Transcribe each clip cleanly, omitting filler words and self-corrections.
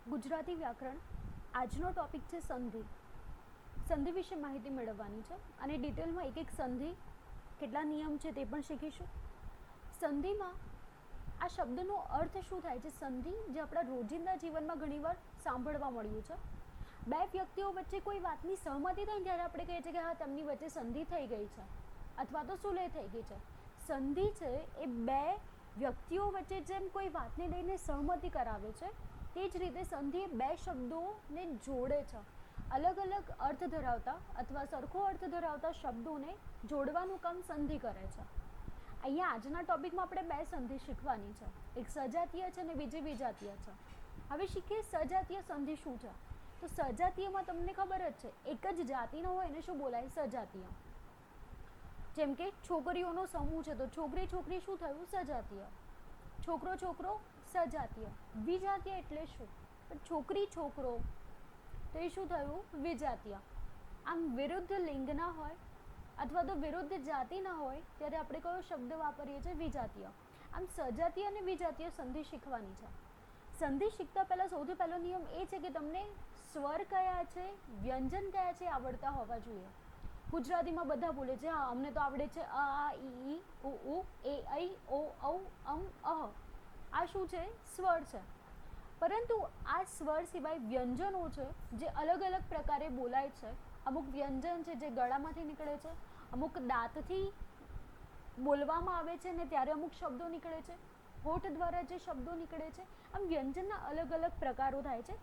ગુજરાતી વ્યાકરણ આજનો ટોપિક છે સંધિ. સંધિ વિશે માહિતી મેળવવાની છે અને ડિટેલમાં એક એક સંધિ કેટલા નિયમ છે તે પણ શીખીશું. સંધિમાં આ શબ્દનો અર્થ શું થાય છે? સંધિ જે આપણા રોજિંદા જીવનમાં ઘણીવાર સાંભળવા મળ્યું છે. બે વ્યક્તિઓ વચ્ચે કોઈ વાતની સહમતિ થાય ત્યારે આપણે કહીએ છીએ કે હા, તેમની વચ્ચે સંધિ થઈ ગઈ છે અથવા તો સુલેહ થઈ ગઈ છે. સંધિ છે એ બે વ્યક્તિઓ વચ્ચે જેમ કોઈ વાતને લઈને સહમતિ કરાવે છે, તે જ રીતે સંધિ બે શબ્દોને જોડે છે. અલગ અલગ અર્થ ધરાવતા અથવા સરખો અર્થ ધરાવતા શબ્દોને જોડવાનું કામ સંધિ કરે છે. અહીંયા આજના ટોપિકમાં આપણે બે સંધિ શીખવાની છે. એક સજાતીય છે અને બીજી વિજાતીય છે. હવે શીખીએ સજાતીય સંધિ શું છે. તો સજાતીયમાં તમને ખબર જ છે, એક જ જાતિનો હોય એને શું બોલાય? સજાતીય. જેમ કે છોકરીઓનો સમૂહ છે તો છોકરી છોકરી શું થયું? સજાતીય. છોકરો છોકરો સજાતીય. વિજાતીય એટલે શું? છોકરી છોકરો તો એ શું થયું? વિજાતીય. આમ વિરુદ્ધ લિંગના હોય અથવા તો વિરુદ્ધ જાતિના હોય ત્યારે આપણે કયો શબ્દ વાપરીએ છીએ? વિજાતીય. આમ સજાતીય અને વિજાતીય સંધિ શીખવાની છે. સંધિ શીખતા પહેલાં સૌથી પહેલો નિયમ એ છે કે તમને સ્વર કયા છે, વ્યંજન કયા છે આવડતા હોવા જોઈએ. ગુજરાતીમાં બધા બોલે છે હા અમને તો આવડે છે અ ઈ ઉ એ ઐ ઓ ઔ અમ અહ. આ શું છે? સ્વર છે. પરંતુ આ સ્વર સિવાય વ્યંજનો છે જે અલગ અલગ પ્રકારે બોલાય છે. અમુક વ્યંજન છે જે ગળામાંથી નીકળે છે, અમુક દાંતથી બોલવામાં આવે છે ને ત્યારે અમુક શબ્દો નીકળે છે, હોઠ દ્વારા જે શબ્દો નીકળે છે. આમ વ્યંજનના અલગ અલગ પ્રકારો થાય છે.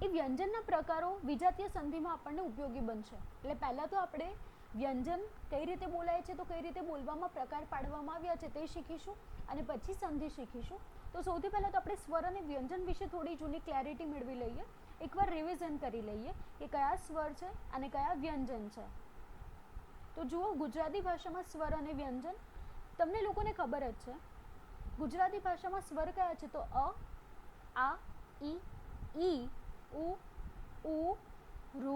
એ વ્યંજનના પ્રકારો વિજાતીય સંધિમાં આપણને ઉપયોગી બનશે. એટલે પહેલાં તો આપણે વ્યંજન કઈ રીતે બોલાય છે, તો કઈ રીતે બોલવામાં પ્રકાર પાડવામાં આવ્યા છે તે શીખીશું અને પછી સંધિ શીખીશું. તો સૌથી પહેલાં તો આપણે સ્વર અને વ્યંજન વિશે થોડી જૂની ક્લેરિટી મેળવી લઈએ. એકવાર રિવિઝન કરી લઈએ કે કયા સ્વર છે અને કયા વ્યંજન છે. તો જુઓ, ગુજરાતી ભાષામાં સ્વર અને વ્યંજન તમને લોકોને ખબર જ છે. ગુજરાતી ભાષામાં સ્વર કયા છે? તો અ, આ, ઈ, ઉ, ઋ,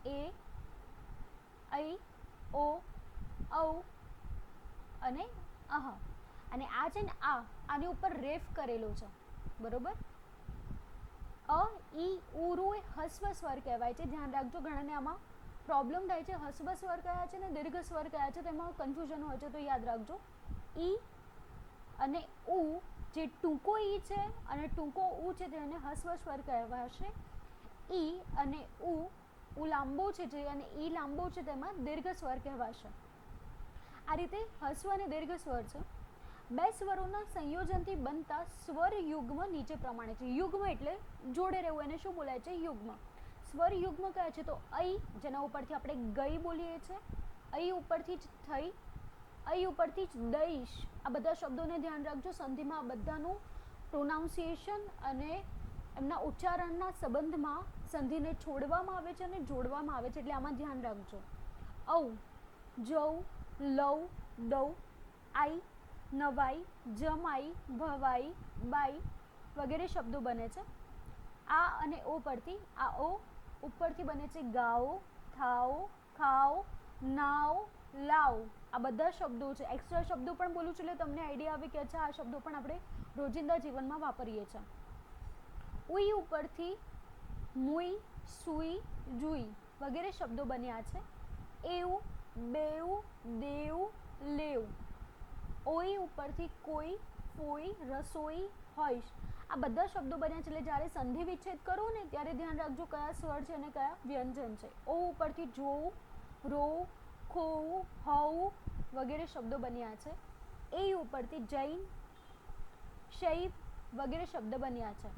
એ, ઐ, ઓ, ઔ અને અહ. અને આ છે ને આની ઉપર રેફ કરેલો છે, બરોબર. અ, ઈ, ઉ, ઋ એ હસ્વ સ્વર કહેવાય છે. ધ્યાન રાખજો, ઘણાને આમાં પ્રોબ્લેમ થાય છે. હસ્વ સ્વર કયા છે ને દીર્ઘ સ્વર કયા છે તેમાં કન્ફ્યુઝન હોય છે, તો યાદ રાખજો. ઈ અને ઉ, જે ટૂંકો ઈ છે અને ટૂંકો ઉ છે તેને હસ્વ સ્વર કહેવાશે. ઈ અને ઉ લાંબો છે જે અને ઈ લાંબો છે તેમાં દીર્ઘ સ્વર કહેવાશે. આ રીતે હસ્વ અને દીર્ઘ સ્વર છે. બે સ્વરોના સંયોજનથી બનતા સ્વર યુગ્મ નીચે પ્રમાણે છે. યુગ્મ એટલે જોડે રહેવું, એને શું બોલાય છે? યુગ્મ. સ્વર યુગ્મ કયા છે? તો ઐ, જેના ઉપરથી આપણે ગઈ બોલીએ છીએ, ઐ ઉપરથી જ થઈ, ઐ ઉપરથી જ દઈશ. આ બધા શબ્દોને ધ્યાન રાખજો. સંધિમાં આ બધાનું પ્રોનાઉન્સિએશન અને એમના ઉચ્ચારણના સંબંધમાં સંધિને છોડવામાં આવે છે અને જોડવામાં આવે છે, એટલે આમાં ધ્યાન રાખજો. ઔ, જવ, લવ, દવ, આઈ, નવાઈ, જમાઈ, ભવાઈ, બાઈ વગેરે શબ્દો બને છે. આ અને ઓ પરથી, આ ઓ ઉપરથી બને છે ગાઓ, થાઓ, ખાઓ, નાવ, લાવ. આ બધા શબ્દો છે. એક્સ્ટ્રા શબ્દો પણ બોલું છું એટલે તમને આઈડિયા આવે કે અચ્છા આ શબ્દો પણ આપણે રોજિંદા જીવનમાં વાપરીએ છીએ. ઉઈ ઉપરથી મુઈ, સુઈ, જુઈ વગેરે શબ્દો બન્યા છે. એવું, બેવું, દેવું, લેવ. ઓઈ ઉપરથી કોઈ, ફોઈ, રસોઈ, હોઈશ. આ બધા શબ્દો બન્યા છે. એટલે જ્યારે સંધિ વિચ્છેદ કરો ને ત્યારે ધ્યાન રાખજો કયા સ્વર છે અને કયા વ્યંજન છે. ઓ ઉપરથી જોવું, રોવું, ખોવું, હોવું વગેરે શબ્દો બન્યા છે. એ ઉપરથી જૈન, શૈવ વગેરે શબ્દ બન્યા છે.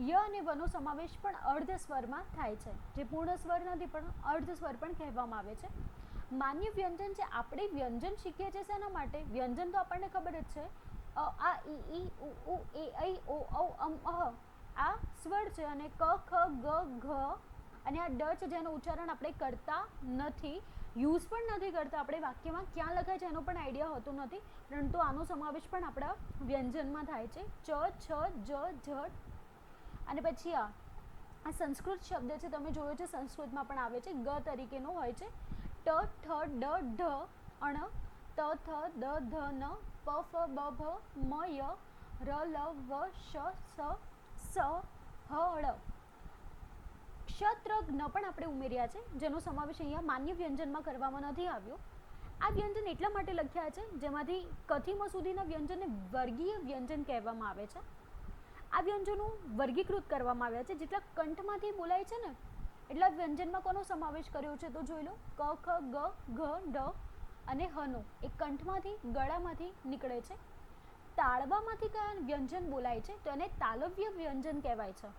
ય અને વનો સમાવેશ પણ અર્ધ સ્વરમાં થાય છે, જે પૂર્ણ સ્વર નથી પણ અર્ધ સ્વર પણ કહેવામાં આવે છે. માન્ય વ્યંજન છે. આપણે વ્યંજન શીખીએ છીએ શેના માટે? વ્યંજન તો આપણને ખબર જ છે, અ, આ, ઈ, ઉ, એ, ઐ, ઓ, ઔ, અમ, અહ. આ સ્વર છે અને ક, ખ, ગ, ઘ અને આ ડ છે જેનું ઉચ્ચારણ આપણે કરતા નથી, યુઝ પણ નથી કરતા. આપણે વાક્યમાં ક્યાં લખાય છે એનો પણ આઈડિયા હોતો નથી, પરંતુ આનો સમાવેશ પણ આપણા વ્યંજનમાં થાય છે. ચ, છ, જ, ઝ અને પછી આ સંસ્કૃત શબ્દ છે, તમે જોયો છે સંસ્કૃતમાં પણ આવે છે, ગ તરીકેનો હોય છે. ટ, ઠ, ડ, ઢ, અણ, ત, થ, દ, ધ, ન, પ, ફ, બ, ભ, મ, ય, ર, લ, વ, શ, સ, સ, હળ. ક્ષત્ર જ્ઞ પણ આપણે ઉમેર્યા છે, જેનો સમાવેશ અહીંયા માન્ય વ્યંજનમાં કરવામાં નથી આવ્યો. આ વ્યંજન એટલા માટે લખ્યા છે જેમાંથી કથિમાં સુધીના વ્યંજનને વર્ગીય વ્યંજન કહેવામાં આવે છે. આ વ્યંજનો વર્ગીકૃત કરવામાં આવ્યા છે. જેટલા કંઠમાંથી બોલાય છે ને એટલા વ્યંજનમાં કોનો સમાવેશ કર્યો છે તો જોઈ લો. ક, ખ, ગ, ઘ, ઢ અને હનો એ કંઠમાંથી ગળામાંથી નીકળે છે. તાળવામાંથી કયા વ્યંજન બોલાય છે તો એને તાલવ્ય વ્યંજન કહેવાય છે.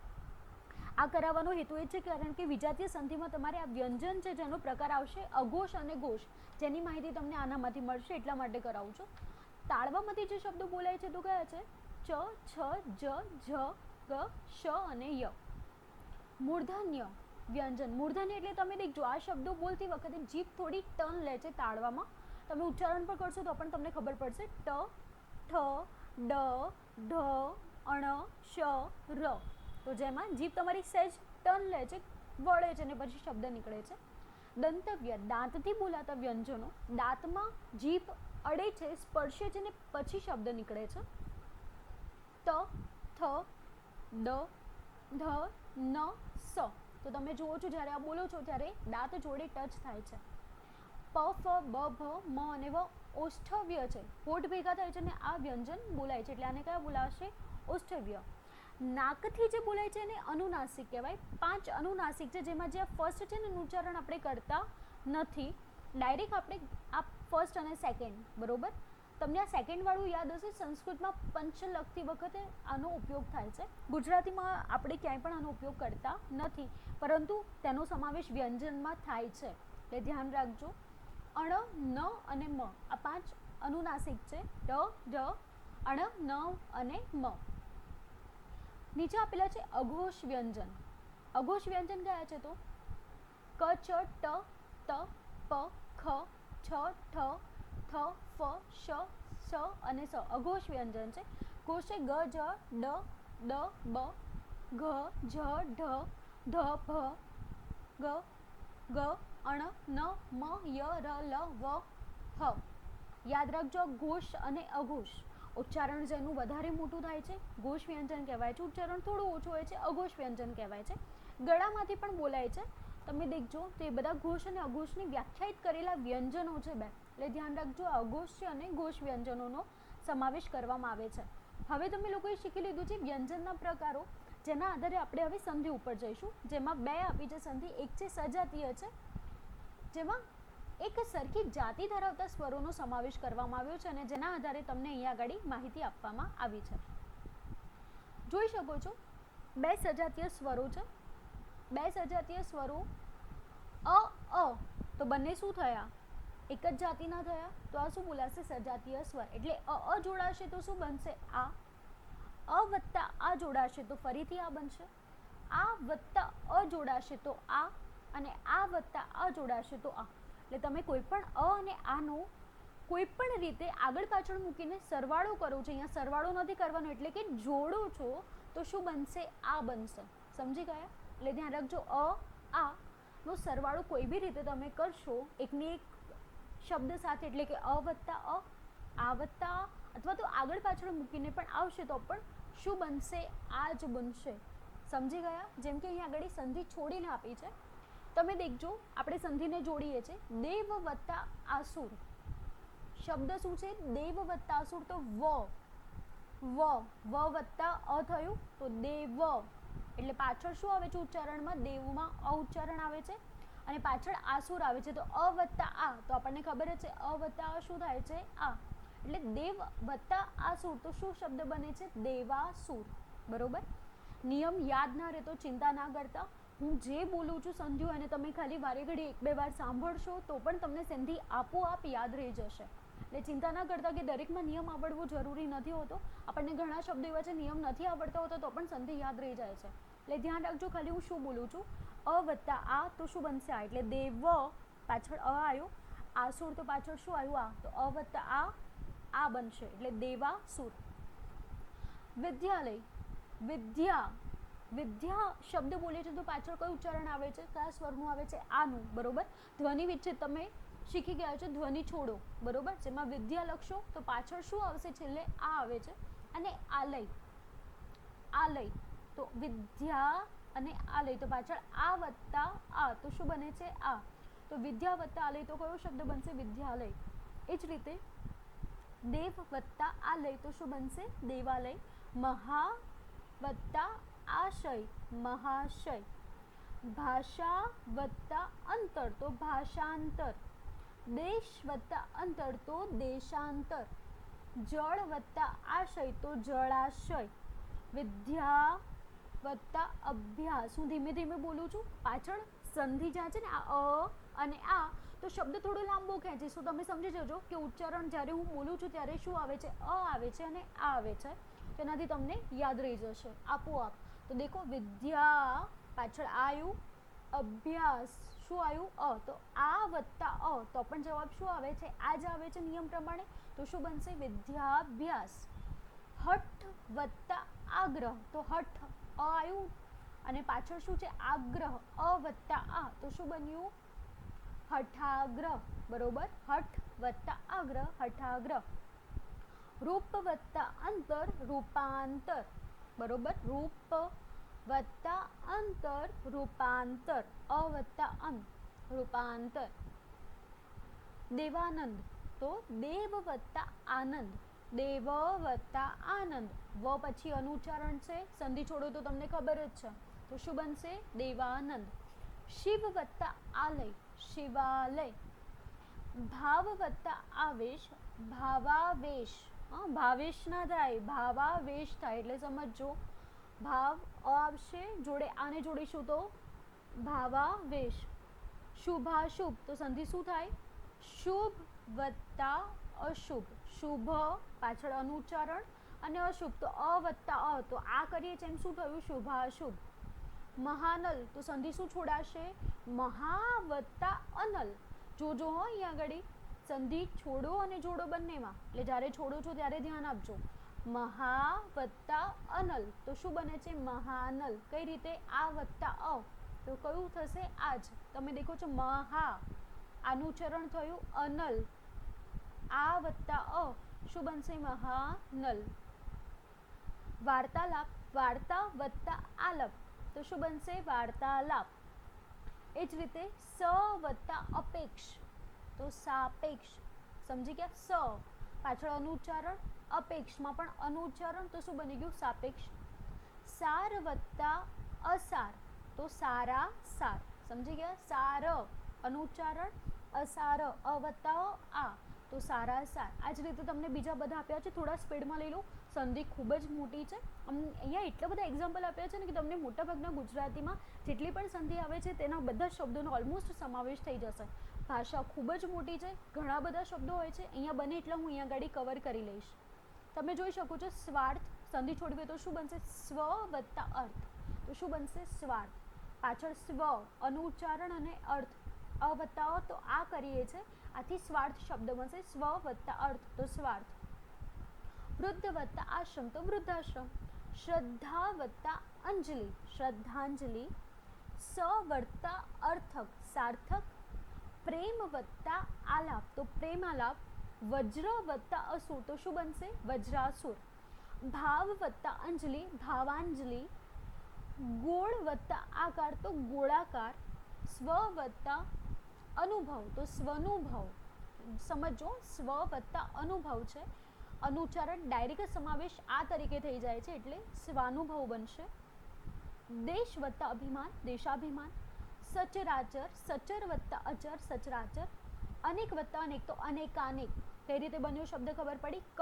આ કરાવવાનો હેતુ એ છે કારણ કે વિજાતીય સંધિમાં તમારે આ વ્યંજન છે જેનો પ્રકાર આવશે અઘોષ અને ઘોષ, જેની માહિતી તમને આનામાંથી મળશે એટલા માટે કરાવું છું. તાળવામાંથી જે શબ્દો બોલાય છે તો કયા છે? ચ, છ, જ, ઝ, ગ, શ અને ય. મૂર્ધન્ય વ્યંજન. મૂર્ધન્ય એટલે તમે દેખજો આ શબ્દો બોલતી વખતે જીભ થોડી ટર્ન લે છે તાળવામાં. તમે ઉચ્ચારણ પણ કરશો તો પણ તમને ખબર પડશે. ટ, ઠ, ડ, ઢ, અણ, શ, ર. તો જેમાં જીભ તમારી સહેજ ટર્ન લે છે, વળે છે અને પછી શબ્દ નીકળે છે. દંતવ્ય દાંતથી બોલાતા વ્યંજનો. દાંતમાં જીભ અડે છે, સ્પર્શે છે ને પછી શબ્દ નીકળે છે. ત, થ, દ, ધ, ન, સ. તો તમે જુઓ છો જ્યારે આ બોલો છો ત્યારે દાંત જોડે ટચ થાય છે. પ, ફ, બ, ભ, મ અને વ ઓષ્ઠવ્ય છે, હોઠ ભેગા થાય છે અને આ વ્યંજન બોલાય છે એટલે આને કયા બોલાશે? ઓષ્ઠવ્ય. નાકથી જે બોલાય છે એને અનુનાસિક કહેવાય. 5 અનુનાસિક છે જેમાં જે ફર્સ્ટ છે ને ઉચ્ચારણ આપણે કરતા નથી, ડાયરેક્ટ આપણે આ ફર્સ્ટ અને સેકન્ડ. બરોબર, તમને આ સેકન્ડ વાળું યાદ હશે. સંસ્કૃતમાં પંચ લખતી વખતે આનો ઉપયોગ થાય છે. ગુજરાતીમાં આપણે ક્યાંય પણ આનો ઉપયોગ કરતા નથી, પરંતુ તેનો સમાવેશ વ્યંજનમાં થાય છે એટલે ધ્યાન રાખજો. અણ, ન અને મ આ 5 અનુનાસિક છે. ડ, ઢ, અણ, ન અને મ. નીચે આપેલા છે અઘોષ વ્યંજન. અઘોષ વ્યંજન કયા છે તો ક, ચ, ટ, ત, પ, ખ, છ, ઠ, થ, ફ, શ, સ અને સ. અઘોષ વ્યંજન છે. ઘોષ છે ગ, જ, ડ, દ, બ, ઘ, જ, ઢ, ધ, ભ, ગ, ગ, અણ, ન, મ, ય, ર, લ, વ, હ. યાદ રાખજો ઘોષ અને અઘોષ. ઉચ્ચારણ જેનું વધારે મોટું થાય છે ઘોષ વ્યંજન કહેવાય છે. ઉચ્ચારણ થોડું ઓછું હોય છે અઘોષ વ્યંજન કહેવાય છે. ગળામાંથી પણ બોલાય છે. તમે દેખજો તો એ બધા ઘોષ અને અઘોષની વ્યાખ્યાયિત કરેલા વ્યંજનો છે બે, એટલે ધ્યાન રાખજો અઘોષ છે અને ઘોષ વ્યંજનોનો સમાવેશ કરવામાં આવે છે. હવે તમે લોકોએ શીખી લીધું છે વ્યંજનના પ્રકારો, જેના આધારે આપણે હવે સંધિ ઉપર જઈશું, જેમાં 2 આપી છે સંધિ. એક છે સજાતીય છે, જેમાં એક સરખી જાતિ ધરાવતા સ્વરોનો સમાવેશ કરવામાં આવ્યો છે અને જેના આધારે તમને અહીંયા આગળ માહિતી આપવામાં આવી છે. જોઈ શકો છો 2 સજાતીય સ્વરો છે. 2 સજાતીય સ્વરો અ તો બંને શું થયા? એક જ જાતિના થયા, તો આ શું બોલાશે? સજાતીય સ્વર. એટલે અ જોડાશે તો શું બનશે? આ. અ વત્તા આ જોડાશે તો ફરીથી આ બનશે. આ વત્તા અ જોડાશે તો આ, અને આ વત્તા આ જોડાશે તો આ. એટલે તમે કોઈ પણ અ અને આનો કોઈ પણ રીતે આગળ પાછળ મૂકીને સરવાળો કરો છો. અહીંયા સરવાળો નથી કરવાનો એટલે કે જોડો છો તો શું બનશે? આ બનશે. સમજી ગયા? એટલે ધ્યાન રાખજો આ નો સરવાળો કોઈ બી રીતે તમે કરશો એકની એક શબ્દ સાથે, એટલે કે અ વત્તા આ વત્તા આ, અથવા તો આગળ પાછળ મૂકીને પણ આવશે તો પણ શું બનશે? આ જ બનશે. સમજી ગયા? જેમ કે અહીંયા આગળ સંધિ છોડીને આપી છે, તમે દેખજો આપણે સંધિને જોડીએ છીએ. દેવ વત્તા આસુર શબ્દ શું છે? દેવ વત્તા આસુર. તો વ વત્તા અ થયું તો દેવ, એટલે પાછળ શું આવે છે ઉચ્ચારણમાં? દેવમાં અ ઉચ્ચારણ આવે છે અને પાછળ આસુર આવે છે. તો અ વત્તા આ, તો આપણને ખબર જ છે અ વત્તા આ શું થાય છે? આ. એટલે દેવ વત્તા આસુર તો શું શબ્દ બને છે? દેવાસુર. બરોબર. નિયમ યાદ ના રહે તો ચિંતા ના કરતા, હું જે બોલું છું સંધિઓ અને તમે ખાલી વારે ઘડી 1-2 વાર સાંભળશો તો પણ તમને સંધિ આપોઆપ યાદ રહી જશે. એટલે ચિંતા ના કરતા કે દરેકમાં નિયમ આવડવો જરૂરી નથી હોતો. આપણને ઘણા શબ્દો એવા છે નિયમ નથી આવડતા હોતો તો પણ સંધિ યાદ રહી જાય છે. એટલે ધ્યાન રાખજો ખાલી હું શું બોલું છું. અ વત્તા આ તો શું બનશે? આ. એટલે દેવ પાછળ અ આવ્યો, આસુર તો પાછળ શું આવ્યું? આ. તો અ વત્તા આ બનશે એટલે દેવાસુર. વિદ્યાલય. વિદ્યા શબ્દ બોલે છે તો પાછળ કયું ઉચ્ચારણ આવે છે? કયા સ્વરનું આવે છે? આનું. બરોબર. ધ્વનિ વિચ્છેદ તમે શીખી ગયા છો, ધ્વનિ છોડો. બરોબર. જેમાં વિદ્યા લખશો તો પાછળ શું આવશે? છેલ્લે આ આવે છે. અને આલય તો વિદ્યા અને આલય તો પાછળ આ વત્તા આ તો શું બને છે આ, તો વિદ્યા વત્તા આલય તો કયો શબ્દ બનશે વિદ્યાલય. એ જ રીતે દેવ વત્તા આલય તો શું બનશે દેવાલય. મહા વત્તા આશય મહાશય. ભાષા વત્તા અંતર તો ભાષાંતર. દેશ વત્તા અંતર તો દેશાંતર. જળ વત્તા આશય તો જળાશય. વિદ્યા વત્તા અભ્યાસ. હું ધીમે ધીમે બોલું છું, પાછળ સંધિ જ્યાં છે ને આ અને આ તો શબ્દ થોડો લાંબો ખેંચે, તો તમે સમજી જજો કે ઉચ્ચારણ જ્યારે હું બોલું છું ત્યારે શું આવે છે આવે છે અને આ આવે છે, તેનાથી તમને યાદ રહી જશે આપોઆપ. તો દેખો વિદ્યા પાછળ આવ્યું, અભ્યાસ શું આવ્યું તો આ વત્તા તો પણ જવાબ શું આવે છે આ જ આવે છે નિયમ પ્રમાણે, તો શું બનશે વિદ્યાભ્યાસ. હઠ વત્તા આગ્રહ તો હઠ આવ્યું અને પાછળ શું છે આગ્રહ વત્તા આ તો શું બન્યું હઠાગ્રહ. બરોબર, હઠ વત્તા આગ્રહ હઠાગ્રહ. રૂપ વત્તા અંતર રૂપાંતર. બરોબર, રૂપ વત્તા અંતર રૂપાંતર. વત્તા અન રૂપાંતર. દેવાનંદ તો દેવ વત્તા આનંદ. દેવ વત્તા આનંદ. વ પછી અનુચ્ચારણ છે, સંધિ છોડો તો તમને ખબર જ છે, તો શું બનશે દેવાનંદ. શિવ વત્તા આલય શિવાલય. ભાવ વત્તા આવેશ ભાવાવેશ. ભાવેશ ના થાય ભાવાવેશ થાય, એટલે સમજો ભાવ આવશે જોડે આને જોડીશું તો ભાવાવેશ. શુભાશુભ તો સંધિ શું થાય શુભ વત્તા અશુભ. શુભ પાછળ અનુચ્ચારણ અને અશુભ તો વત્તા તો આ કરીએ છીએ એમ શું થયું શુભાશુભ. મહાનલ તો સંધિ શું છોડાશે મહા વત્તા અનલ. જોજો હો અહીંયા આગળ સંધિ છોડો અને જોડો બંનેમાં, એટલે જ્યારે છોડો છો ત્યારે ધ્યાન આપજો. મહા વત્તા અનલ તો શું બને છે મહાનલ. કઈ રીતે આ વત્તા તો કયું થશે આજ. તમે દેખો છો મહા આનું ઉચ્ચારણ થયું અનલ, આ વત્તા શું બનશે મહાનલ. વાર્તાલાપ વાર્તા વત્તા આલાપ તો શું બનશે વાર્તાલાપ. એ જ રીતે સ વત્તા અપેક્ષ તો સાપેક્ષ. સમજી ગયા, સ પાછળ અનુચ્ચારણ અપેક્ષમાં પણ અનુચ્ચારણ તો શું બની ગયું સાપેક્ષ. સાર વત્તા અસાર તો સારા સાર. સમજી ગયા, સાર અનુચ્ચારણ અસાર વત્તા આ તો સારા સાર. આ જ રીતે તમને બીજા બધા આપ્યા છે, થોડા સ્પીડમાં લઈ લો. સંધિ ખૂબ જ મોટી છે, અહીંયા એટલા બધા એક્ઝામ્પલ આપ્યા છે ને કે તમને મોટાભાગના ગુજરાતીમાં જેટલી પણ સંધિ આવે છે તેના બધા શબ્દોનો ઓલમોસ્ટ સમાવેશ થઈ જશે. ભાષા ખૂબ જ મોટી છે, ઘણા બધા શબ્દો હોય છે, અહીંયા બને એટલા હું અહીંયા આગળ કવર કરી લઈશ. તમે જોઈ શકો છો સ્વાર્થ સંધિ છોડવી તો શું બનશે સ્વ વત્તા અર્થ તો શું બનશે સ્વાર્થ. પાછળ સ્વ અનુચ્ચારણ અને અર્થ વત્તા તો આ કરીએ છીએ, આથી સ્વાર્થ શબ્દ બનશે સ્વ વત્તા અર્થ તો સ્વાર્થ. વૃદ્ધ વત્તા આશ્રમ તો વૃદ્ધાશ્રમ. શ્રદ્ધા વત્તા અંજલિ શ્રદ્ધાંજલિ. સ વત્તા અર્થક સાર્થક. પ્રેમ વત્તા આલાપ તો પ્રેમાલાપ. વજ્ર વત્તા અસુર તો શું બનશે વજ્રાસુર. ભાવ વત્તા અંજલિ ભાવાંજલિ. ગોળ વત્તા આકાર તો ગોળાકાર. સ્વ વત્તા અનુભવ તો સ્વનુભવ. સમજો સ્વ વત્તા અનુભવ છે, અનુચ્ચારણ ડાયરેક્ટ સમાવેશ આ તરીકે થઈ જાય છે એટલે સ્વાનુભવ બનશે. દેશ વત્તા અભિમાન દેશાભિમાન. સચરાચર સચર વત્તા અચર સચરાચર. અનેક વત્તા અનેક તો અનેકાનેક. કઈ રીતે બન્યો શબ્દ ખબર પડી ક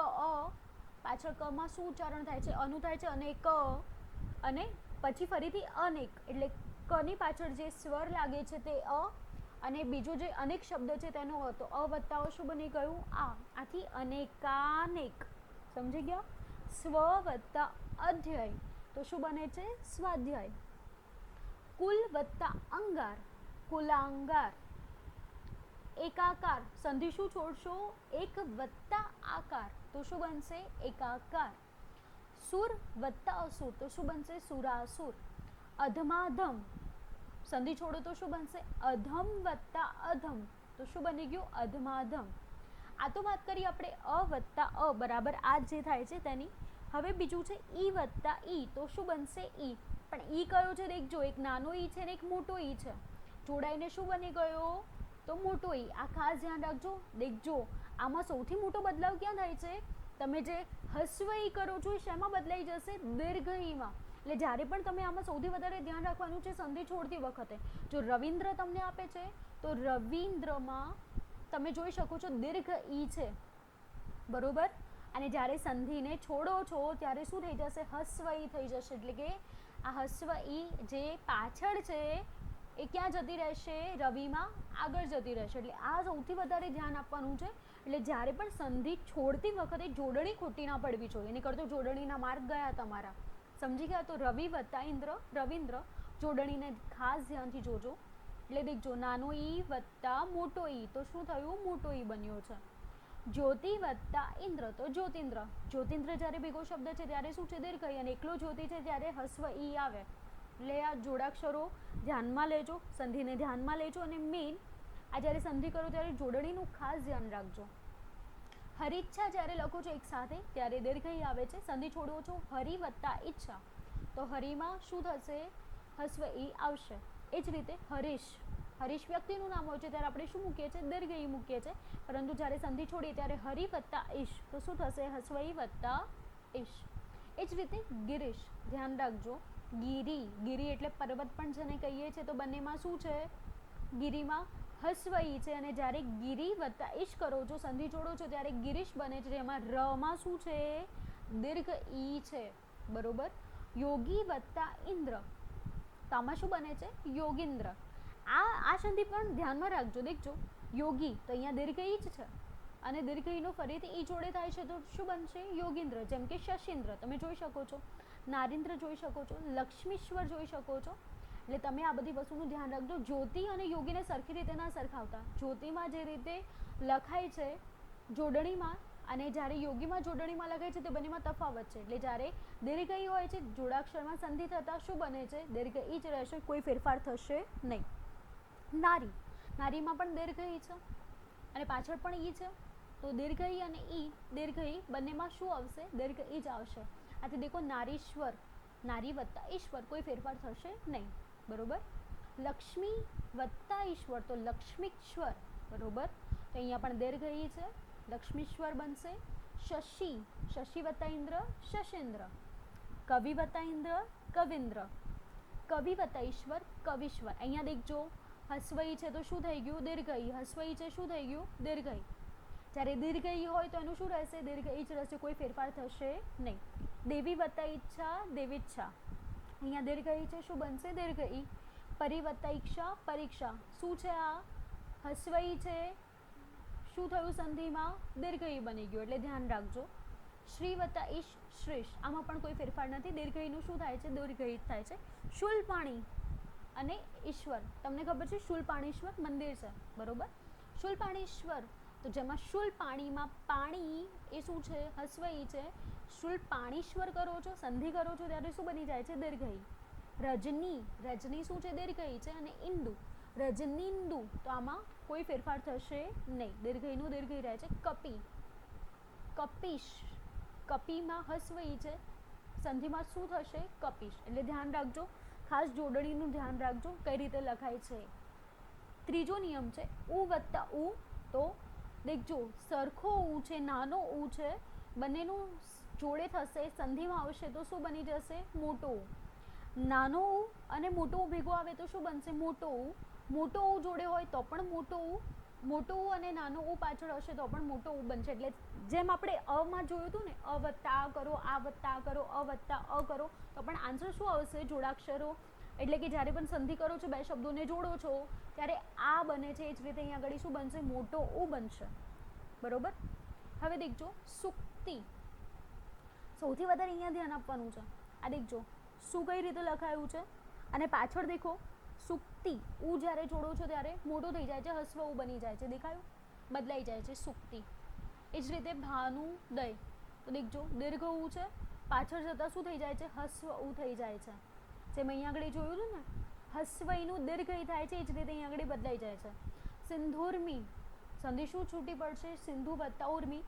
પાછળ કમાં શું ઉચ્ચારણ થાય છે અનુ થાય છે અને ક અને પછી ફરીથી અનેક એટલે કની પાછળ જે સ્વર લાગે છે તે અને બીજો જે અનેક શબ્દ છે તેનો હતો વત્તા શું બની ગયું આથી અનેકાનેક. સમજી ગયા. સ્વ વત્તા અધ્યય તો શું બને છે સ્વાધ્યાય. કુલ વત્તા અંગાર કુલાંગાર. એકાકાર સંધિ શું છોડશો એક વત્તા આકાર તો શું બનશે એકાકાર. સુર વત્તા અસુર તો શું બનશે સુરાસુર. અધમાધમ સંધિ છોડો તો શું બનશે અધમ વત્તા અધમ તો શું બની ગયું અધમાધમ. આ તો વાત કરી આપણે વત્તા બરાબર આ જે થાય છે તેની. હવે બીજું છે ઈ વત્તા ઈ, તો શું બનશે ઈ. પણ ઈ કયો છે દેખજો, એક નાનો ઈ છે ને એક મોટો ઈ છે, જોડાઈને શું બની ગયો, તો મોટો ઈ. આ ખાસ ધ્યાન રાખજો. દેખજો આમાં સૌથી મોટો બદલાવ ક્યાં થાય છે, તમે જે હસ્વ ઈ કરો છો એ શેમાં બદલાઈ જશે, દીર્ઘ ઈમાં. એટલે જ્યારે પણ તમે આમાં સૌથી વધારે ધ્યાન રાખવાનું છે સંધિ છોડતી વખતે, જો રવિન્દ્ર તમને આપે છે તો રવિન્દ્રમાં તમે જોઈ શકો છો દીર્ઘ ઈ છે, બરોબર. અને જ્યારે સંધિને છોડો છો ત્યારે શું થઈ જશે, હસ્વ ઈ થઈ જશે. એટલે કે આ હસ્વ ઈ જે પાછળ છે એ ક્યાં જતી રહેશે, રવિમાં આગળ જતી રહેશે. એટલે આ સૌથી વધારે ધ્યાન આપવાનું છે. એટલે જ્યારે પણ સંધિ છોડતી વખતે જોડણી ખોટી ના પડવી જોઈએ, એની કરતો જોડણીના માર્ગ ગયા તમારા, સમજી ગયા. તો રવિ વત્તા ઇન્દ્ર, રવિન્દ્ર, જોડણીને ખાસ ધ્યાનથી જોજો. એટલે દેખજો નાનો ઈ વત્તા મોટો ઈ, તો શું થયું, મોટો ઈ બન્યો છે. જ્યોતિ વત્તા ઇન્દ્ર, તો જ્યોતિન્દ્ર. જ્યોતિન્દ્ર જ્યારે ભેગો શબ્દ છે ત્યારે શું છે, દીર્ઘ ઈ, અને એકલો જ્યોતિ છે ત્યારે હસ્વ ઈ આવે. એટલે આ જોડાક્ષરો ધ્યાનમાં લેજો, સંધિને ધ્યાનમાં લેજો. અને મેઇન આ જ્યારે સંધિ કરો ત્યારે જોડણીનું ખાસ ધ્યાન રાખજો. હરિચ્છા જ્યારે લખો છો એક સાથે ત્યારે દીર્ઘ ઈ આવે છે. સંધિ છોડવો છો હરિ વત્તા ઈચ્છા, તો હરિમાં શું થશે, હસ્વ ઈ આવશે. એ જ રીતે હરીશ, હરીશ વ્યક્તિનું નામ હોય છે ત્યારે આપણે શું મૂકીએ છીએ, દીર્ઘ ઈ મૂકીએ છીએ. પરંતુ જ્યારે સંધિ છોડીએ ત્યારે હરિ વત્તા ઈશ, તો શું થશે, હસ્વ ઈ વત્તા ઈશ. એ જ રીતે ગિરીશ, ધ્યાન રાખજો. ગિરી, ગિરી એટલે પર્વત પણ જેને કહીએ છીએ, તો બંનેમાં શું છે, ગિરીમાં હસ્વ ઈ છે. અને જ્યારે ગિરી વત્તા ઈશ કરો છો, સંધિ છોડો છો ત્યારે ગિરીશ બને છે, જેમાં રમાં શું છે, દીર્ઘ ઈ છે, બરોબર. યોગી વત્તા ઇન્દ્ર, તો આમાં શું બને છે, યોગિન્દ્ર. આ સંધિ પણ ધ્યાનમાં રાખજો. દેખજો યોગી, તો અહીંયા દીર્ઘ ઈ જ છે, અને દીર્ઘ ઈનો ફરીથી ઈ જોડે થાય છે તો શું બનશે, યોગિન્દ્ર. જેમ કે શશીન્દ્ર તમે જોઈ શકો છો, નારીન્દ્ર જોઈ શકો છો, લક્ષ્મીશ્વર જોઈ શકો છો. એટલે તમે આ બધી વસ્તુનું ધ્યાન રાખજો. જ્યોતિ અને યોગીને સરખી રીતે ના સરખાવતા. જ્યોતિમાં જે રીતે લખાય છે જોડણીમાં, અને જ્યારે યોગીમાં જોડણીમાં લખાય છે તે બંનેમાં તફાવત છે. એટલે જ્યારે દીર્ઘ ઈ હોય છે જોડાક્ષરમાં સંધિ થતાં શું બને છે, દીર્ઘ ઈ જ રહેશે, કોઈ ફેરફાર થશે નહીં. નારી, નારીમાં પણ દીર્ઘ ઈ છે અને પાછળ પણ ઈ છે, તો દીર્ઘ ઈ અને ઈ, દીર્ઘ ઈ બંનેમાં શું આવશે, દીર્ઘ ઈ જ આવશે. આથી દેખો નારીશ્વર, નારી વત્તા ઈશ્વર, કોઈ ફેરફાર થશે નહીં, બરોબર. લક્ષ્મી વત્તા ઈશ્વર, તો લક્ષ્મીશ્વર, બરોબર. તો અહીંયા પણ દીર્ઘ ઈ છે, લક્ષ્મીશ્વર બનશે. શશી, શશી વત્તા ઇન્દ્ર, શશેન્દ્ર. કવિ વત્તા ઇન્દ્ર, કવિન્દ્ર. કવિ વત્તા ઈશ્વર, કવિશ્વર. અહીંયા દેખજો હસ્વ ઈ છે તો શું થઈ ગયું, દીર્ઘ ઈ. હસ્વ ઈ છે શું થઈ ગયું, દીર્ઘ ઈ. જ્યારે દીર્ઘ ઈ હોય તો એનું શું રહેશે, દીર્ઘ ઈ જ રહેશે, કોઈ ફેરફાર થશે નહીં. દેવી વત્તા ઈચ્છા, દેવીચ્છા. અહીંયા દીર્ઘ ઈ છે, શું બનશે, દીર્ઘ ઈ. પરી વત્તા ઈક્ષા, પરીક્ષા. શું છે આ, હસ્વ ઈ છે, શું થયું સંધિમાં, દીર્ઘ ઈ બની ગયું. એટલે ધ્યાન રાખજો. શ્રી વત્તા ઈશ, શ્રેષ. આમાં પણ કોઈ ફેરફાર નથી, દીર્ઘ ઈનું શું થાય છે, દીર્ઘ ઈ થાય છે. શૂલપાણી અને ઈશ્વર, તમને ખબર છે શૂલપાણીશ્વર મંદિર છે, બરોબર. શૂલપાણીશ્વર, તો જેમાં શૂલપાણીમાં પાણી એ શું છે, હસ્વ ઈ છે. શૂલપાણીશ્વર કરો છો, સંધિ કરો છો ત્યારે શું બની જાય છે, દીર્ઘ ઈ. રજની, રજની શું છે, દીર્ઘ ઈ છે. અને ઇન્દુ, રજનીન્દુ, તો આમાં કોઈ ફેરફાર થશે નહીં, દીર્ઘ ઈનું દીર્ઘ ઈ રહે છે. કપી, કપીશ, કપીમાં હસ્વ ઈ છે, સંધિમાં શું થશે, કપીશ. એટલે ધ્યાન રાખજો, ખાસ જોડણીનું ધ્યાન રાખજો કઈ રીતે લખાય છે. ત્રીજો નિયમ છે ઉ વત્તા ઉ, તો દેખજો સરખો ઉ છે, નાનો ઉ છે, બંનેનું જોડે થશે, સંધિમાં આવશે તો શું બની જશે, મોટો ઉ. નાનો ઉ અને મોટો ઉ ભેગો આવે તો શું બનશે, મોટો ઉ. મોટો ઉ જોડે હોય તો પણ મોટો ઉ, મોટો ઉ અને નાનો ઉ પાછળ હશે તો પણ મોટો ઉ બનશે. એટલે જેમ આપણે અમાં જોયું હતું ને, અ વત્તા આ કરો, આ વત્તા આ કરો, અ વત્તા અ કરો, તો પણ આન્સર શું આવશે, જોડાક્ષરો. એટલે કે જ્યારે પણ સંધિ કરો છો, બે શબ્દોને જોડો છો ત્યારે આ બને છે, એ જ રીતે અહીંયા આગળ શું બનશે, મોટો ઉ બનશે, બરોબર. હવે દેખજો સુક્તિ, સૌથી વધારે અહીંયા ધ્યાન આપવાનું છે. આ દેખજો શું કઈ રીતે લખાયું છે, અને પાછળ દેખો સુક્તિ, ઉ જ્યારે જોડો છો ત્યારે મોટો થઈ જાય છે, હસ્વ ઉ બની જાય છે, દેખાયું, બદલાઈ જાય છે, સુક્તિ. એ જ રીતે ભાનુદય, તો દેખજો દીર્ઘ ઉ છે, પાછળ જતાં શું થઈ જાય છે, હસ્વ ઉ થઈ જાય છે. જેમ અહીંયા આગળ જોયું હતું ને, હસ્વ ઈનું દીર્ઘ ઈ થાય છે, એ જ રીતે અહીંયા આગળ બદલાઈ જાય છે. સિંધુર્મી, સંધિ શું છૂટી પડશે, સિંધુ વત્તા ઉર્મી.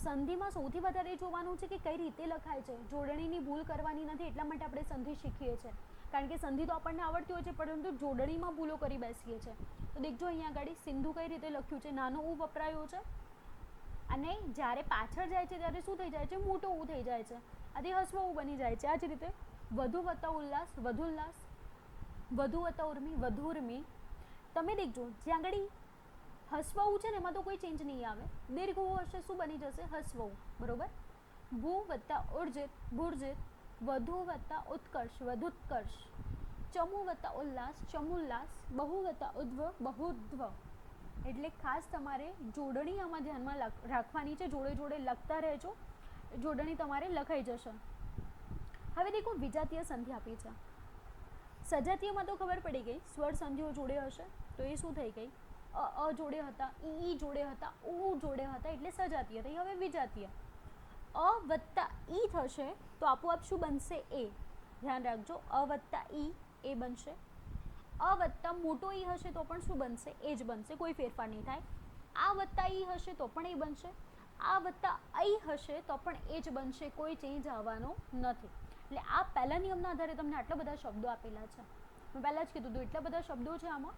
સંધિમાં સૌથી વધારે જોવાનું છે કે કઈ રીતે લખાય છે. જોડણીની ભૂલ કરવાની નથી, એટલા માટે આપણે સંધિ શીખીએ છીએ. કારણ કે સંધિ તો આપણને આવડતી હોય છે, પરંતુ જોડણીમાં ભૂલો કરી બેસીએ છીએ. તો દેખજો અહીંયા આગળ સિંધુ કઈ રીતે લખ્યું છે, નાનો ઉ વપરાયો છે, અને જ્યારે પાછળ જાય છે ત્યારે શું થઈ જાય છે, મોટો ઉ થઈ જાય છે, આથી હસ્વ ઉ બની જાય છે. આ જ રીતે વધુ વત્તા ઉલ્લાસ, વધુલ્લાસ, વધુ વત્તા ઉર્મી, વધુર્મી. તમે દેખજો જ્યાં આગળ હસ્વ ઉ છે ને એમાં તો કોઈ ચેન્જ નહીં આવે. દીર્ઘ ઉ હશે, શું બની જશે, હસ્વ ઉ. બરોબર. ભૂ વત્તા ઉર્જિત, ભુર્જિત. વધુ વત્તા ઉત્કર્ષ, વધુત્કર્ષ. ચમુ વત્તા ઉલ્લાસ, ચમુલ્લાસ. બહુ વત્તા ઉદ્વ, બહુદ્વ. એટલે ખાસ તમારે જોડણી આમાં ધ્યાનમાં રાખવાની છે. જોડે જોડે લખતા રહેજો, જોડણી તમારે લખાઈ જશે. હવે દેખો વિજાતીય સંધિ આપી છે. સજાતીયમાં તો ખબર પડી ગઈ, સ્વર સંધિઓ જોડે હશે તો એ શું થઈ ગઈ, અ જોડે હતા, ઈ જોડે હતા, ઉ જોડે હતા, એટલે સજાતીય થઈ. હવે વિજાતીય અ વત્તા ઈ થશે તો આપોઆપ શું બનશે, એ. ધ્યાન રાખજો, અ વત્તા ઈ એ બનશે. અ વત્તા મોટો ઈ હશે તો પણ શું બનશે, એ જ બનશે, કોઈ ફેરફાર નહીં થાય. આ વત્તા ઈ હશે તો પણ એ બનશે, આ વત્તા આઈ હશે તો પણ એ જ બનશે, કોઈ ચેન્જ આવવાનો નથી. એટલે આ પહેલા નિયમના આધારે તમને આટલા બધા શબ્દો આપેલા છે. મેં પહેલાં જ કીધું હતું, એટલા બધા શબ્દો છે આમાં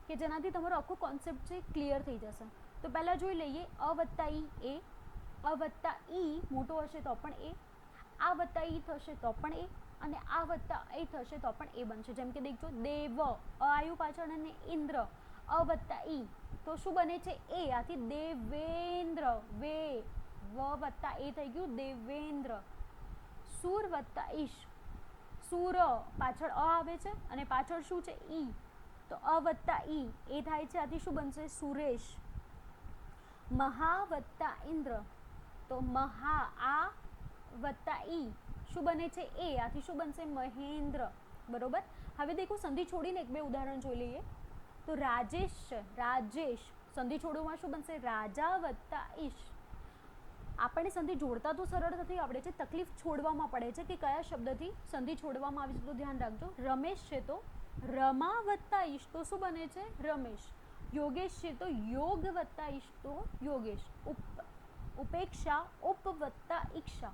કે જેનાથી તમારો આખો કોન્સેપ્ટ છે ક્લિયર થઈ જશે. તો પહેલાં જોઈ લઈએ, અ વત્તા ઈ એ, અ વત્તા ઈ મોટો હશે તો પણ એ, આ વત્તા ઈ થશે તો પણ એ, અને આ વત્તા એ થશે તો પણ એ બનશે. જેમ કે દેખજો, દેવ અ આયુ પાછળ અને ઇન્દ્ર, અ વત્તા ઈ તો શું બને છે, એ. આથી દેવેન્દ્ર, વે વ વત્તા એ થઈ ગયું દેવેન્દ્ર. સુર વત્તા ઈશ, સુર પાછળ અ આવે છે અને પાછળ શું છે, ઈ, તો અ વત્તા ઈ એ થાય છે, આથી શું બનશે, સુરેશ. મહા વત્તા ઇન્દ્ર તો મહા, આ વત્તા ઈ શું બને છે, એ. આથી શું બનશે, મહેન્દ્ર. બરોબર. હવે દેખો સંધિ છોડીને એક બે ઉદાહરણ જોઈ લઈએ. તો રાજેશ છે, રાજેશ. સંધિ છોડવામાં શું બનશે, રાજા વત્તા ઈશ. આપણને સંધિ જોડતા તો સરળતાથી આવડે છે, તકલીફ છોડવામાં પડે છે કે કયા શબ્દથી સંધિ છોડવામાં આવે છે. તો ધ્યાન રાખજો, રમેશ છે તો રમા વત્તા ઈશ તો શું બને છે, રમેશ. યોગેશ છે તો યોગ વત્તા ઈશ તો યોગેશ. ઉપેક્ષા, ઉપ વત્તા ઈક્ષા.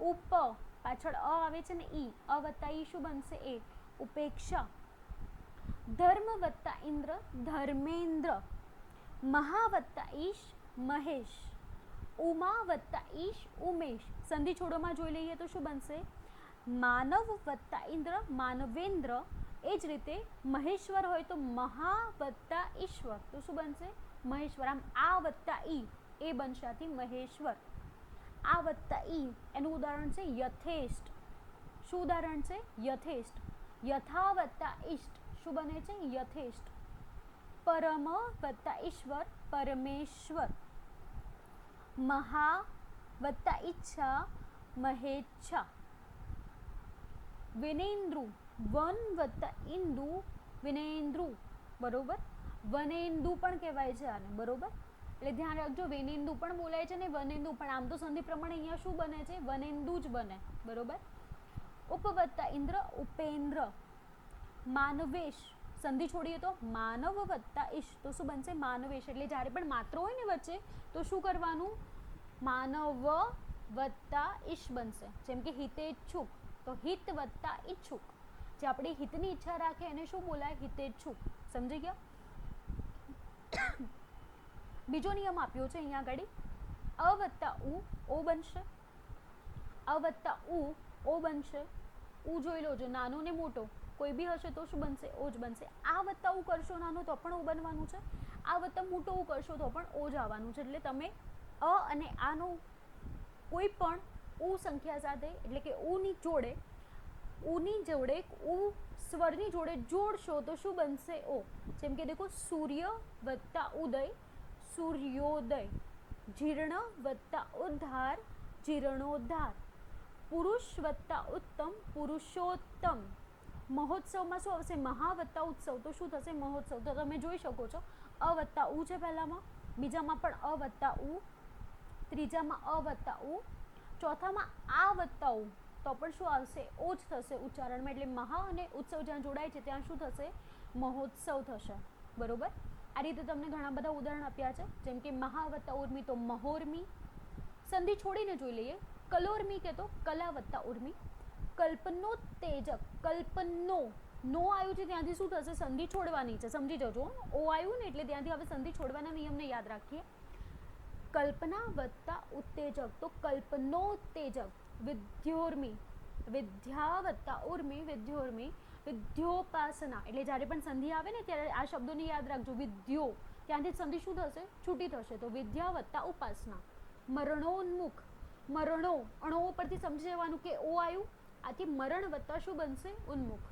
ઉપ પાછળ અ આવે છે ને ઈ, અ વત્તા ઈ શું બનશે, એ, ઉપેક્ષા. ધર્મ વત્તા ઇન્દ્ર, ધર્મેન્દ્ર. મહા વત્તા ઈશ, મહેશ. ઉમા વત્તા ઈશ, ઉમેશ. સંધિ છોડોમાં જોઈ લઈએ તો શું બનશે, માનવ વત્તા ઇન્દ્ર, માનવેન્દ્ર. એ જ રીતે મહેશ્વર હોય તો મહા વત્તા ઈશ્વર તો શું બનશે, મહેશ્વર. આમ આ વત્તા ઈ એ બનશે, આથી મહેશ્વર. આ વત્તા ઈ એનું ઉદાહરણ છે યથેષ્ટ. શું ઉદાહરણ છે, યથેષ્ટ. યથા વત્તા ઈષ્ટ શું બને છે, યથેષ્ટ. પરમ વત્તા ઈશ્વર, પરમેશ્વર. મહા વત્તા ઈચ્છા, મહેચ્છા. વિનેન્દ્રુ, વન વત્તા ઇન્દુ, વિનેન્દ્રુ. બરોબર. વનેન્દુ પણ કહેવાય છે આને. બરોબર. એટલે ધ્યાન રાખજો, વેનેન્દુ પણ બોલાય છે ને વનેન્દુ પણ. આમ તો સંધિ પ્રમાણે અહીંયા શું બને છે, વનેન્દુ જ બને. બરોબર. ઉપ વત્તા ઇન્દ્ર, ઉપેન્દ્ર. માનવેશ. સંધિ છોડીએ તો માનવ વત્તા ઈશ તો શું બનશે, માનવેશ. એટલે જ્યારે પણ માત્ર હોય ને વચ્ચે તો શું કરવાનું, માનવ વત્તા ઈશ બનશે. જેમ કે હિતેચ્છુક તો હિત વત્તા ઈચ્છુક. જે આપણી હિતની ઈચ્છા રાખે એને શું બોલાય, હિતેચ્છુક. સમજી ગયા. બીજો નિયમ આપ્યો છે અહીંયા આગળ, અ વત્તા ઉ ઓ બનશે, અ વત્તા ઉ ઓ બનશે. ઉ જોઈ લો, જો નાનો ને મોટો કોઈ બી હશે તો શું બનશે, ઓ જ બનશે. આ વત્તા ઉ કરશો નાનો તો પણ ઓ બનવાનું છે, આ વત્તા મોટો ઉ કરશો તો પણ ઓ જ આવવાનું છે. એટલે તમે અ અને આનો કોઈ પણ ઉ સંખ્યા સાથે, એટલે કે ઉની જોડે, ઉની જોડે ઉ સ્વરની જોડે જોડશો તો શું બનશે, ઓ. જેમ કે દેખો, સૂર્ય વત્તા ઉદય, સૂર્યોદય. જીર્ણ વત્તા ઉદ્ધાર, જીર્ણોદ્ધાર. પુરુષ વત્તા ઉત્તમ, પુરુષોત્તમ. મહોત્સવમાં શું આવશે, મહા વત્તા ઉત્સવ તો શું થશે, મહોત્સવ. તો તમે જોઈ શકો છો, અ વત્તા ઉ છે પહેલામાં, બીજામાં પણ અ વત્તા ઉ, ત્રીજામાં અ વત્તા ઉ, ચોથામાં આ વત્તા ઉ તો પણ શું આવશે, ઓ જ થશે ઉચ્ચારણમાં. એટલે મહા અને ઉત્સવ જ્યાં જોડાય છે ત્યાં શું થશે, મહોત્સવ થશે. બરોબર. આ રીતે તમને ઘણા બધા ઉદાહરણ આપ્યા છે, જેમ કે મહા વત્તા ઉર્મી તો મહોર્મી. સંધિ છોડીને જોઈ લઈએ. કલોર્મી કે તો કલા વત્તા ઉર્મી. કલ્પનોત્તેજક, કલ્પનો નો આવ્યું છે ત્યાંથી શું થશે, સંધિ છોડવાની છે, સમજી જજો. ઓ આવ્યું ને એટલે ત્યાંથી હવે સંધિ છોડવાના નિયમને યાદ રાખીએ. કલ્પના વત્તા ઉત્તેજક તો કલ્પનોત્તેજક. વિદ્યોર્મી, વિદ્યા વત્તા ઉર્મી, વિદ્યોર્મી. વિદ્યોપાસના એટલે જ્યારે પણ સંધિ આવે ને ત્યારે આ શબ્દોને યાદ રાખજો. વિદ્યો ત્યાંથી સંધિ શું થશે, છૂટી થશે, તો વિદ્યા વત્તા ઉપાસના. મરણોન્મુખ, મરણો અણો પરથી સમજી જવાનું કે ઓ આવ્યું, આથી મરણ વત્તા શું બનશે, ઉન્મુખ.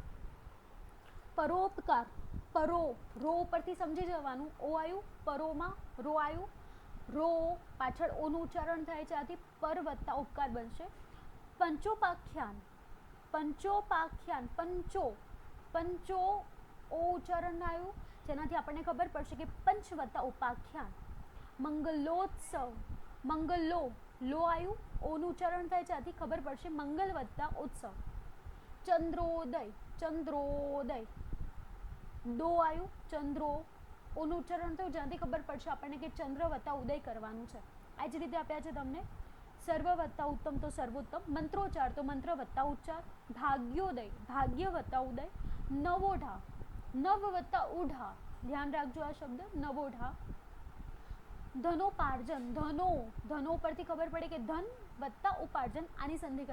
પરોપકાર, પરો રો પરથી સમજી જવાનું, ઓ આવ્યું, પરોમાં રો આવ્યું, રો પાછળ ઓનું ઉચ્ચારણ થાય છે, આથી પર વત્તા ઉપકાર બનશે. પંચોપાખ્યાન, પંચોપાખ્યાન, પંચો પંચો ઓ ઉચ્ચારણ આવ્યું, જેનાથી આપણને ખબર પડશે કે પંચ વત્તા ઉપાખ્યાન. મંગલોત્સવ, મંગલો લો આવ્યું, ઓનું ઉચ્ચારણ થાય છે, આથી ખબર પડશે મંગલ વત્તા ઉત્સવ. ચંદ્રોદય, ચંદ્રોદય દો આવ્યું, ચંદ્રો ઓનું ઉચ્ચારણ થયું, જ્યાંથી ખબર પડશે આપણને કે ચંદ્ર વત્તા ઉદય કરવાનું છે. આ જ રીતે આપ્યા છે તમને. સર્વ વત્તા ઉત્તમ તો સર્વોત્તમ. મંત્રોચ્ચાર તો મંત્ર વત્તા ઉચ્ચાર. ભાગ્યોદય, ભાગ્ય વત્તા ઉદય. નવોઢા, નવ વત્તા ઉઢા, ધ્યાન રાખજો આ શબ્દ નવોઢા. ધનોપાર્જન, ધનો ધનો પરથી ખબર પડે કે ધન વત્તા ઉપાર્જન, આની સંધિ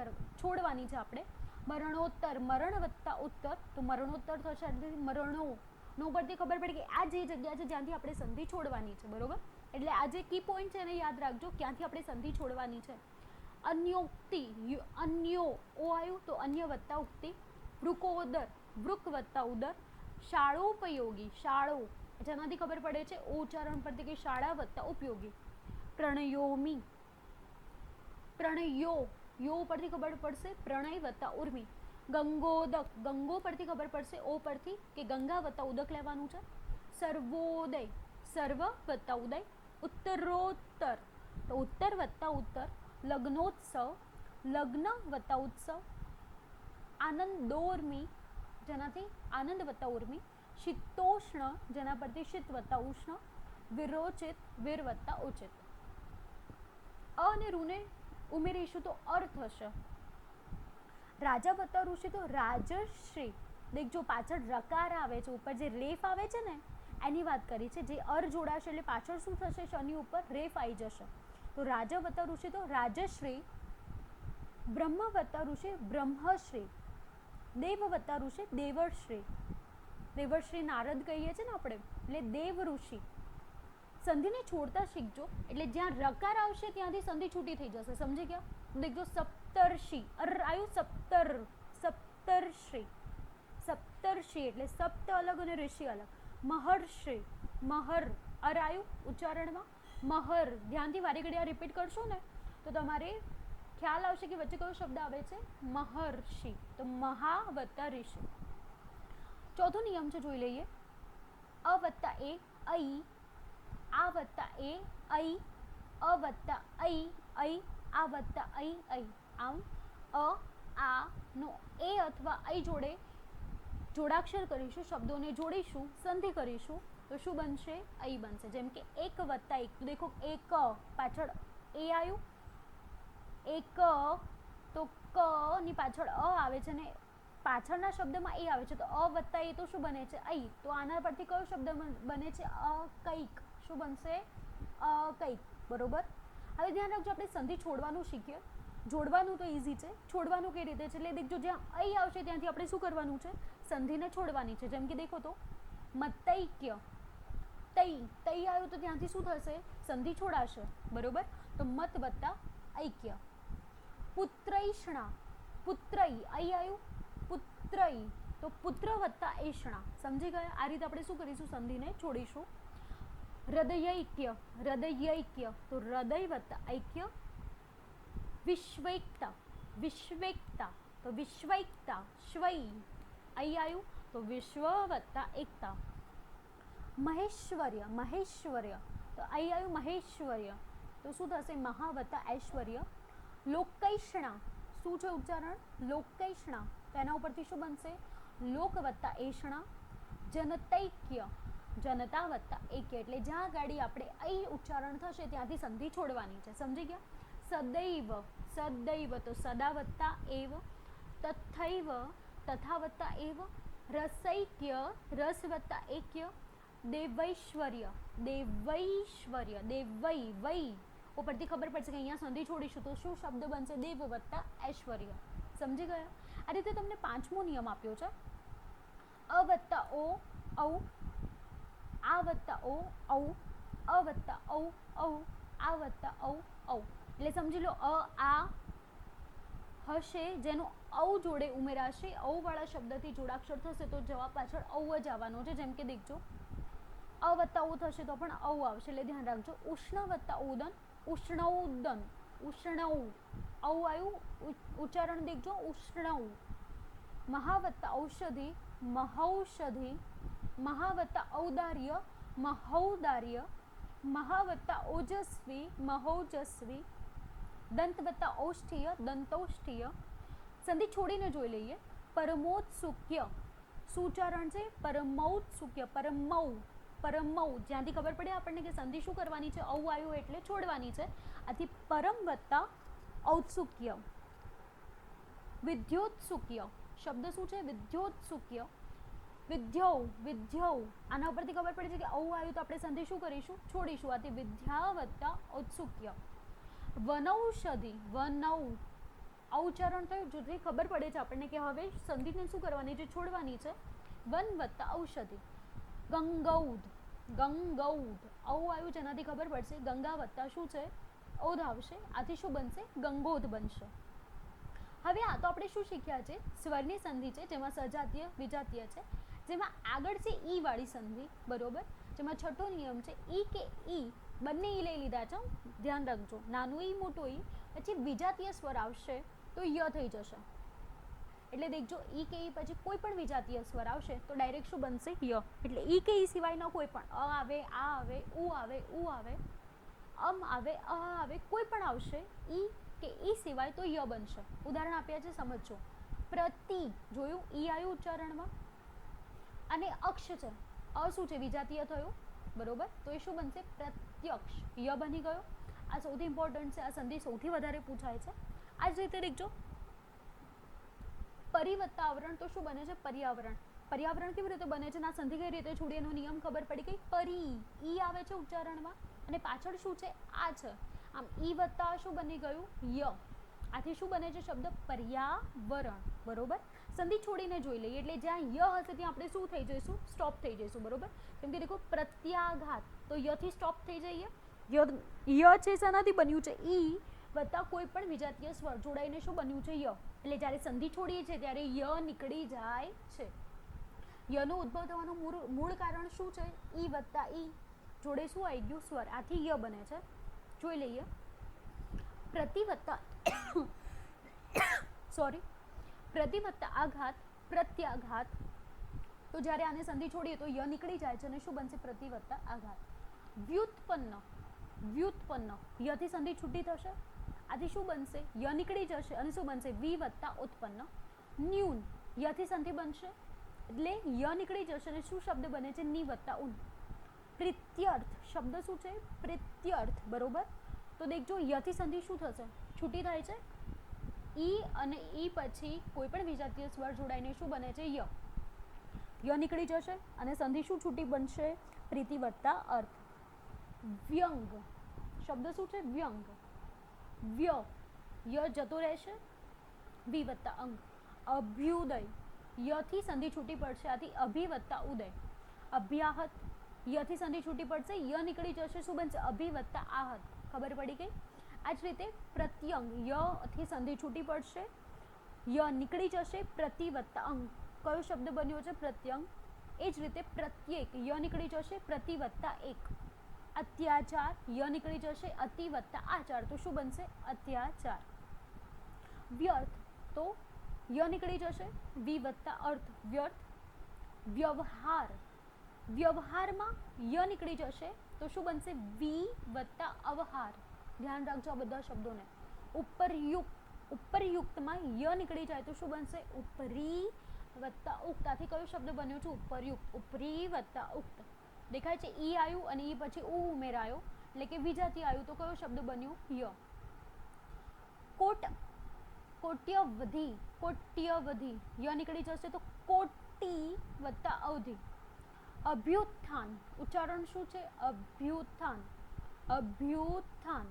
છોડવાની છે આપણે. મરણોત્તર, મરણ વત્તા ઉત્તર તો મરણોત્તર થશે, મરણો નો પરથી ખબર પડે કે આ જે જગ્યા છે જ્યાંથી આપણે સંધિ છોડવાની છે, બરોબર. એટલે આ જે કી પોઈન્ટ છે એને યાદ રાખજો, ક્યાંથી આપણે સંધિ છોડવાની છે. અન્યોક્તિ, અન્યો ઓ આવ્યું તો અન્ય વત્તા ઉક્તિ. વૃકોદર, વૃક વત્તા ઉદર. શાળોપયોગી, શાળો જેનાથી ખબર પડે છે ઓ ઉચ્ચારણ પરથી કે શાળા વત્તા ઉપયોગી. પ્રણયોમી, પ્રણયો યો પરથી ખબર પડશે પ્રણય વત્તા ઉર્મી. ગંગોદક, ગંગો પરથી ખબર પડશે ઓ પરથી કે ગંગા વત્તા ઉદક લેવાનું છે. સર્વોદય, સર્વ વત્તા ઉદય. ઉત્તરોત્તર તો ઉત્તર વત્તા ઉત્તર. લગ્નોત્સવ, લગ્ન વત્તા ઉત્સવ. આનંદોર્મી જેનાથી આનંદ વત્તા ઉર્મી. શીતોષ્ણ જેના પરથી શીત વત્તા ઉષ્ણ. વિરોચિત, વીર વત્તા ઉચિત. અ અને રૂને ઉમેરીશું તો અર્થ હશે. રાજા વત્તા ઋષિ તો રાજશ્રી. દેખજો પાછળ રકાર આવે છે, ઉપર જે રેફ આવે છે ને એની વાત કરી છે. જે અર જોડાશે એટલે પાછળ શું થશે, શની ઉપર રેફ આવી જશે. તો રાજા વત્તા ઋષિ તો રાજશ્રી. બ્રહ્મ વત્તા ઋષિ બ્રહ્મશ્રી. દેવ વત્તા ઋષિ દેવશ્રી. દેવશ્રી નારદ કહીએ છીએ ને આપણે, એટલે દેવ ઋષિ. સંધિને છોડતા શીખજો, એટલે જ્યાં રકાર આવશે ત્યાંથી સંધિ છૂટી થઈ જશે, સમજી ગયા. દેખજો સપ્તર્ષિ, અર આવ્યું સપ્તર, સપ્તર્ષિ. સપ્તર્ષિ એટલે સપ્ત અલગ અને ઋષિ અલગ. મહર્ષિ, મહર અર આવ્યું ઉચ્ચારણમાં. મહર ધ્યાનથી વારે ઘડી આ રિપીટ કરશો ને તો તમારે ખ્યાલ આવશે કે વચ્ચે કયો શબ્દ આવે છે, મહર્ષિ. તો મહા વત્તા ઋષિ. ચોથો નિયમ છે, જોઈ લઈએ. અ વત્તા એ ઐ, આ વત્તા એ ઐ, અ વત્તા ઐ ઐ, આ વત્તા ઐ ઐ. આમ અ આ નો એ અથવા ઐ જોડે જોડાક્ષર કરીશું, શબ્દોને જોડીશું, સંધિ કરીશું તો શું બનશે, ઐ બનશે. જેમ કે એક વત્તા એક, દેખો એક પાછળ એ આવ્યું, એક તો ક ની પાછળ અ આવે છે ને પાછળના શબ્દમાં એ આવે છે, તો અ વત્તા એ તો શું બને છે, ઐ. તો આના પરથી કયો શબ્દ બને છે, અકૈક. શું બનશે, અકૈક, બરોબર. હવે ધ્યાન રાખજો, આપણે સંધિ છોડવાનું શીખીએ. જોડવાનું તો ઇઝી છે, છોડવાનું કઈ રીતે છે, એટલે દેખજો જ્યાં ઐ આવશે ત્યાંથી આપણે શું કરવાનું છે, સંધિને છોડવાની છે. જેમ કે દેખો તો મતૈક્ય, તૈ તૈ આવ્યું તો ત્યાંથી શું થશે, સંધિ છોડાશે, બરોબર. તો મત વત્તા ઐક્ય. પુત્રૈષ્ણા, પુત્રૈ ઐ આવ્યું, પુત્રૈ તો પુત્ર વત્તા એષણા, સમજી ગયા. આ રીતે આપણે શું કરીશું, સંધિને છોડીશું. હૃદયૈક્ય, હૃદયૈક્ય તો હૃદય વત્તા ઐક્ય. વિશ્વૈકતા, વિશ્વૈકતા તો વિશ્વૈકતા. શ્વૈ ઐ આવ્યું તો વિશ્વ વત્તા એકતા. મહેશ્વર્ય, મહેશ્વર્ય તો ઐ આવ્યું મહેશ્વર્ય તો શું થશે, મહા વત્તા ઐશ્વર્ય. લોકૈષ્ણા, શું છે ઉચ્ચારણ, લોકૈષ્ણા તો એના ઉપરથી શું બનશે, લોક વત્તા એષણા. જનતૈક્ય, જનતા વત્તા એક્ય એટલે જ્યાં ગાડી આપણે અહીં ઉચ્ચારણ થશે ત્યાંથી સંધિ છોડવાની છે. સમજી ગયા? સદૈવ, સદૈવ તો સદા વત્તા એવ, તથૈવ તથા વત્તા એવ, રસૈક્ય રસ વત્તા એક્ય, દેવૈશ્વર્ય, દેવૈશ્વર્ય, દેવૈ વૈ ઉપરથી ખબર પડશે કે અહીંયા સંધિ છોડીશું તો શું શબ્દ બનશે? દેવ વત્તા ઐશ્વર્ય. સમજી ગયા? આ રીતે તમને 5મો નિયમ આપ્યો છે. અ વત્તા ઓ ઔ, આ વત્તા ઓ ઔ, અ વત્તા ઔ ઔ, આ વત્તા ઔ ઔ. એટલે સમજી લો અ આ હશે જેનું ઔ જોડે ઉમેરાશે, ઔ વાળા શબ્દથી જોડાક્ષર થશે તો જવાબ પાછળ ઔ જ આવવાનો છે. જેમ કે દેખજો અ વત્તા ઓ થશે તો પણ ઔ આવશે એટલે ધ્યાન રાખજો. ઉષ્ણ વત્તા ઉદન, ઉષ્ણૌદન, ઉષ્ણૌ, ઔ આવ્યું ઉચ્ચારણ દેખજો ઉષ્ણૌ. મહા વત્તા ઔષધિ, મહૌષધિ, મહા વત્તા ઔદાર્ય, મહૌદાર્ય, મહા વત્તા ઓજસ્વી, મહૌજસ્વી, દંત વત્તા ઔષ્ઠ્ય, દંતૌષ્ઠ્ય. સંધિ છોડીને જોઈ લઈએ. પરમોત્સુક્ય સુચારણ છે પરમૌત્સુક્ય, પરમૌ, પરમૌ. જ્યાંથી ખબર પડે આપણને કે સંધિ શું કરવાની છે? ઔ આવ્યું એટલે છોડવાની છે. આથી પરમ વત્તા ઔત્સુક્ય. વિદ્યોત્સુક્ય શબ્દ શું છે? વિદ્યોત્સુક્ય, વિદ્યૌ, વિદ્યૌ. આના ઉપરથી ખબર પડે છે કે ઔ આવ્યું તો આપણે સંધિ શું કરીશું? છોડીશું. આથી વિદ્યા વત્તા ઔત્સુક્ય. વનૌષધિ, વનૌ ઔચ્ચારણ થયું જોથી ખબર પડે છે આપણને કે હવે સંધિને શું કરવાની છે? છોડવાની છે. વન વત્તા ઔષધિ. ગંગૌધ, ગંગૌધ ઔ આવ્યું જેનાથી ખબર પડશે ગંગા વત્તા શું છે? ઔધ આવશે. આથી શું બનશે? ગંગોધ બનશે. હવે આ તો આપણે શું શીખ્યા છે? સ્વરની સંધિ છે જેમાં સજાતીય વિજાતીય છે, જેમાં આગળ છે ઈ વાળી સંધિ. બરોબર? જેમાં છઠ્ઠો નિયમ છે ઈ કે ઈ બંને ઈ લઈ લીધા છે. ધ્યાન રાખજો નાનું ઈ મોટું ઈ પછી વિજાતીય સ્વર આવશે તો ય થઈ જશે. એટલે દેખજો ઈ કે ઈ પછી કોઈ પણ વિજાતીય સ્વર આવશે તો ડાયરેક્ટ શું બનશે? ય. એટલે ઈ કે ઈ સિવાયનો કોઈ પણ અ આવે, આ આવે, ઉ આવે, ઉ આવે, અમ આવે, અ આવે, કોઈ પણ આવશે ઈ કે ઈ સિવાય તો ય બનશે. ઉદાહરણ આપ્યા છે સમજો. પ્રતિ જોયું ઈ આવ્યું ઉચ્ચારણમાં અને અક્ષ છે અ શું છે? વિજાતીય થયું. બરોબર? તો એ શું બનશે? પ્રત્યક્ષ. ય બની ગયો. આ સૌથી ઇમ્પોર્ટન્ટ છે. આ સંધિ સૌથી વધારે પૂછાય છે. આ જ રીતે દેખજો પરિવત્તા આવરણ તો શું બને છે? પર્યાવરણ. પર્યાવરણ કેવી રીતે બને છે? ના સંધિ કઈ રીતે છોડી એનો નિયમ ખબર પડી ગઈ. પરી ઈ આવે છે ઉચ્ચારણમાં અને પાછળ શું છે? આ છે. આમ ઈ વત્તા શું બની ગયું? ય. આથી શું બને છે શબ્દ? પર્યાવરણ. બરોબર? સંધિ છોડીને જોઈ લઈએ એટલે જ્યાં ય હશે ત્યાં આપણે શું થઈ જઈશું? સ્ટોપ થઈ જઈશું. બરોબર? કેમ કે દેખો પ્રત્યાઘાત તો યથી સ્ટોપ થઈ જઈએ. ય છે શાનાથી બન્યું છે? ઈ વત્તા કોઈ પણ વિજાતીય સ્વર જોડાઈને શું બન્યું છે? ય. એટલે જ્યારે સંધિ છોડીએ છીએ ત્યારે ય નીકળી જાય છે. યનો ઉદ્ભવ થવાનું મૂળ કારણ શું છે? ઈ વત્તા ઈ જોડે શું આવી ગયું? સ્વર. આથી ય બને છે. જોઈ લઈએ. પ્રતિ વત્તા સોરી, પ્રતિ વત્તા આઘાત, પ્રત્યાઘાત. તો જ્યારે આને સંધિ છોડીએ તો ય નીકળી જાય છે અને શું બનશે? પ્રતિ વત્તા આઘાત. વ્યુત્પન્ન, વ્યુત્પન્ન યથી સંધિ છૂટી થશે. આથી શું બનશે? ય નીકળી જશે અને શું બનશે? વી વત્તા ઉત્પન્ન. ન્યૂન યથી સંધિ બનશે એટલે ય નીકળી જશે અને શું શબ્દ બને છે? ની વત્તા ઉન. પ્રીત્યર્થ શબ્દ શું છે? પ્રીત્યર્થ. બરોબર? તો દેખજો યથી સંધિ શું થશે? છૂટી થાય છે. ઈ અને ઈ પછી કોઈ પણ વિજાતીય સ્વર જોડાઈને શું બને છે? ય. ય નીકળી જશે અને સંધિ શું છૂટી બનશે? પ્રીતિ વત્તા અર્થ. વ્યંગ શબ્દ શું છે? વ્યંગ. વ્ય ય જતો રહેશે. વી વત્તા અંગ. અભ્યુદય યથી સંધિ છૂટી પડશે. આથી અભિ વત્તા ઉદય. અભ્યાહત યથી સંધિ છૂટી પડશે. ય નીકળી જશે. શું બનશે? અભિ વત્તા આહત. ખબર પડી ગઈ? આ જ રીતે પ્રત્યંગ યથી સંધિ છૂટી પડશે. ય નીકળી જશે. પ્રતિ વત્તા અંગ. કયો શબ્દ બન્યો છે? પ્રત્યંગ. એ જ રીતે પ્રત્યેક ય નીકળી જશે. પ્રતિ વત્તા એક. અત્યાચાર ય નીકળી જશે. અતિ વત્તા આચાર તો શું બનશે? અત્યાચાર. વ્યર્થ તો ય નીકળી જશે. વી વત્તા અર્થ વ્યર્થ. વ્યવહાર વ્યવહારમાં ય નીકળી જશે તો શું બનશે? વી વત્તા અવહાર. ધ્યાન રાખજો આ બધા શબ્દોને. ઉપરયુક્ત ઉપરયુક્તમાં ય નીકળી જાય તો શું બનશે? ઉપરી વત્તા ઉક્ત. આથી કયો શબ્દ બન્યો છે? ઉપરયુક્ત. ઉપરી વત્તા ઉક્ત. દેખાય છે ઈ આવ્યું અને ઈ પછી ઉ ઉમેરાયો એટલે કે વિજાતી આવ્યું તો કયો શબ્દ બન્યું ય. કોટ કોટ્યવધી કોટ્યવધી ય નીકળી જશે તો કોટી વત્તા અવધિ. અભ્યુત્થાન ઉચ્ચારણ શું છે અભ્યુત્થાન અભ્યુત્થાન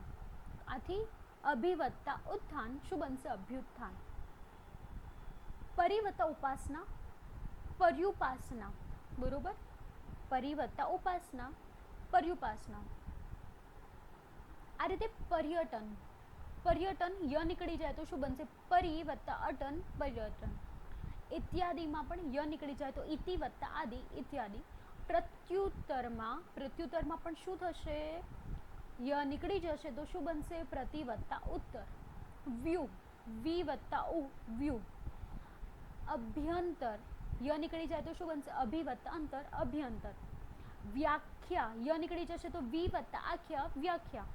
આથી અભિ વત્તા ઉત્થાન શું બનશે અભ્યુત્થાન. પરિ વત્તા ઉપાસના પર્યુપાસના બરોબર પરિ વત્તા ઉપાસના પર્યુપાસના. આ રીતે પર્યટન પર્યટન ય નીકળી જાય તો શું બનશે પરિ વત્તા અટન પર્યટન. ઇત્યાદિમાં પણ ય નીકળી જાય તો ઇતિ વત્તા આદિ ઇત્યાદિ. પ્રત્યુત્તરમાં પણ શું થશે ય નીકળી જશે તો શું બનશે પ્રતિ વત્તા ઉત્તર. વ્યૂ વી વત્તા ઉ વ્યૂ. અભ્યંતર ય નીકળી જાય તો શું બનશે અભિ વત્તા અંતર અભ્યંતર. વ્યાખ્યા ય નીકળી જશે તો વી વત્તા આખ્યા વ્યાખ્યા.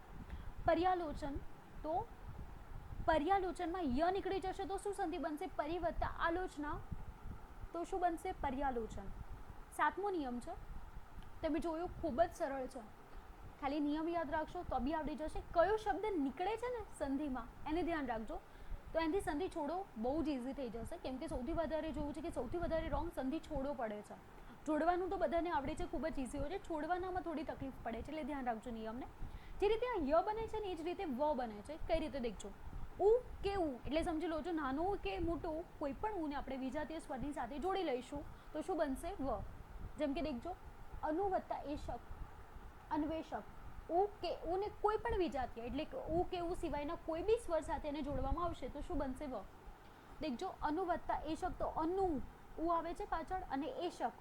પર્યાલોચન તો પર્યાલોચનમાં ય નીકળી જશે તો શું સંધિ બનશે પરિ વત્તા આલોચના તો શું બનશે પર્યાલોચન. 7મો નિયમ છે તમે જોયું ખૂબ જ સરળ છે ખાલી નિયમ યાદ રાખશો તો બી આવડી જશે. કયો શબ્દ નીકળે છે ને સંધિમાં એને ધ્યાન રાખજો તો એનાથી સંધિ છોડો બહુ જ ઇઝી થઈ જશે કેમ કે સૌથી વધારે જોયું છે કે સૌથી વધારે રોંગ સંધિ છોડો પડે છે. જોડવાનું તો બધાને આવડે છે ખૂબ જ ઇઝી હોય છે છોડવાનામાં થોડી તકલીફ પડે છે એટલે ધ્યાન રાખજો નિયમને. જે રીતે આ ય બને છે ને એ જ રીતે વ બને છે. કઈ રીતે દેખજો ઉ કે ઉ એટલે સમજી લો છો નાનું કે મોટું કોઈ પણ ઉને આપણે વિજાતીય સ્વરની સાથે જોડી લઈશું તો શું બનશે વ. જેમ કે દેખજો અનુ વત્તા એશક અન્વેષક ઉ કે ઉ ને કોઈ પણ વિજાતીય એટલે કે ઉ કે ઉ સિવાયના કોઈ બી સ્વર સાથે એને જોડવામાં આવશે તો શું બનશે વ. દેખજો અનુ વત્તા એશક તો અનુ ઉ આવે છે પાછળ અને એશક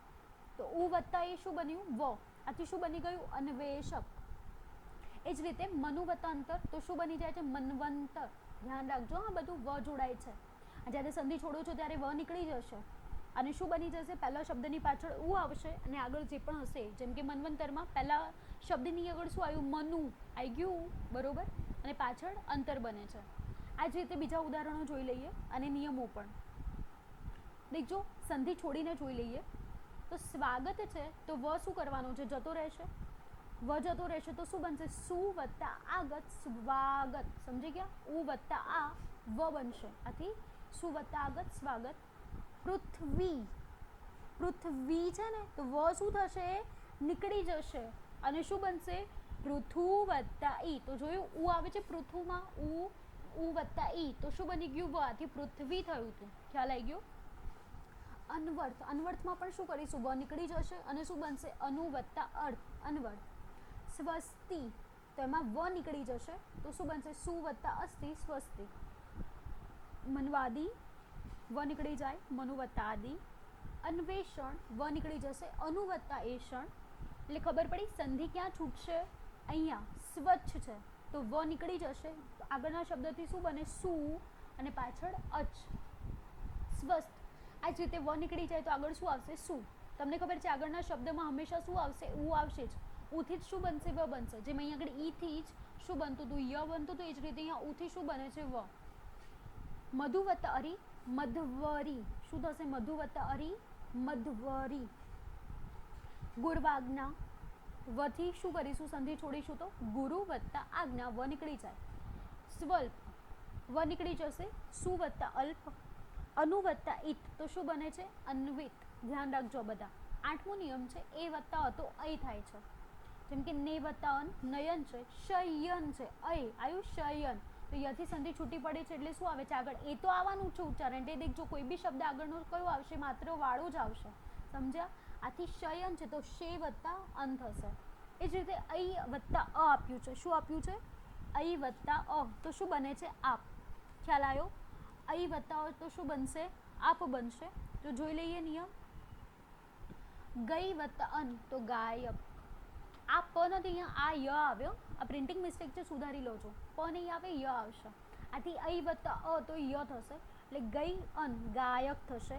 તો ઉ વત્તા એ શું બન્યું વ. આથી શું બની ગયું અન્વેષક. એ જ રીતે મનુ વત્તા અંતર તો શું બની જાય છે મનવંતર. ધ્યાન રાખજો આ બધું વ જોડાય છે. જ્યારે સંધિ છોડો છો ત્યારે વ નીકળી જશે અને શું બની જશે પહેલા શબ્દની પાછળ ઉ આવશે અને આગળ જે પણ હશે જેમ કે મનવંતરમાં પહેલા શબ્દની આગળ શું આવ્યું મનુ આવી ગયું બરોબર અને પાછળ અંતર બને છે. આ જ રીતે બીજા ઉદાહરણો જોઈ લઈએ અને નિયમો પણ દેખજો સંધિ છોડીને જોઈ લઈએ તો સ્વાગત છે તો વ શું કરવાનું છે જતો રહેશે વ જતો રહેશે તો શું બનશે સુ વત્તા આગત સ્વાગત. સમજી ગયા ઉ વત્તા આ વ બનશે આથી સુ વત્તા આગત સ્વાગત. પૃથ્વી પૃથ્વી છે ને તો વ શું થશે નીકળી જશે અને શું બનશે પૃથુ વત્તા ઈ. તો જોયું ઉ આવે છે પૃથુમાં ઉ વત્તા ઈ તો શું બની ગયું વ આથી પૃથ્વી થયું હતું. ખ્યાલ આવી ગયો. અનવર્થ અનવર્થમાં પણ શું કરીશું વ નીકળી જશે અને શું બનશે અનુ વત્તા અર્થ અનવર્થ. સ્વસ્તિ તો એમાં વ નીકળી જશે તો શું બનશે સુ વત્તા અસ્તિ સ્વસ્તિ. મનવાદી વ નીકળી જાય મનુ વત્તા આદિ. અન્વેષણ વ નીકળી જશે અનુ વત્તા એષણ એટલે ખબર પડી સંધિ ક્યાં છૂટશે અહીંયા સ્વચ્છ છે તો વ નીકળી જશે આગળના શબ્દથી શું બને સુ અને પાછળ અચ સ્વસ્થ. આ જ રીતે વ નીકળી જાય તો આગળ શું આવશે સુ. તમને ખબર છે આગળના શબ્દમાં હંમેશા શું આવશે ઉ આવશે જ. ઉથી જ શું બનશે વ બનશે. જેમ અહીં આગળ ઈથી જ શું બનતું હતું ય બનતું હતું એ જ રીતે અહીંયા ઉથી શું બને છે વ. મધુ વત્તા અરી મધવરી શું થશે મધુ વત્તા અરી મધવરી. ગુરવાજ્ઞા વથી શું કરીશું સંધિ છોડીશું તો ગુરુ વત્તા આજ્ઞા વ નીકળી જાય. સ્વલ્પ વ નીકળી જશે સુ વત્તા અલ્પ. અનુ વત્તા ઇત તો શું બને છે અન્વિત. ધ્યાન રાખજો બધા. 8મો નિયમ છે એ વત્તા અ તો અય થાય છે જેમ કે ને વત્તા અન નયન છે શયન છે અય આયુ શયન તો યથી સંધિ છૂટી પડે છે એટલે શું આવે છે આગળ એ તો આવવાનું છે ઉચ્ચારણ એટલે દેખજો કોઈ બી શબ્દ આગળનો કયો આવશે માત્ર વાળો જ આવશે સમજ્યા. આથી શયન છે તો શે વત્તા અન થશે. એ જ રીતે અય વત્તા અ આપ્યું છે શું આપ્યું છે અય વત્તા અ તો શું બને છે આપ. ખ્યાલ આવ્યો. અય વત્તા અ તો શું બનશે આપ બનશે. તો જોઈ લઈએ નિયમ. ગઈ વત્તા અન તો ગાયક. આ પ નથી અહીંયા આ ય આવ્યો આ પ્રિન્ટિંગ મિસ્ટેક છે સુધારી લો છો પ નહીં આવે ય આવશે. આથી અય વત્તા અ તો ય થશે એટલે ગઈ અન ગાયક થશે.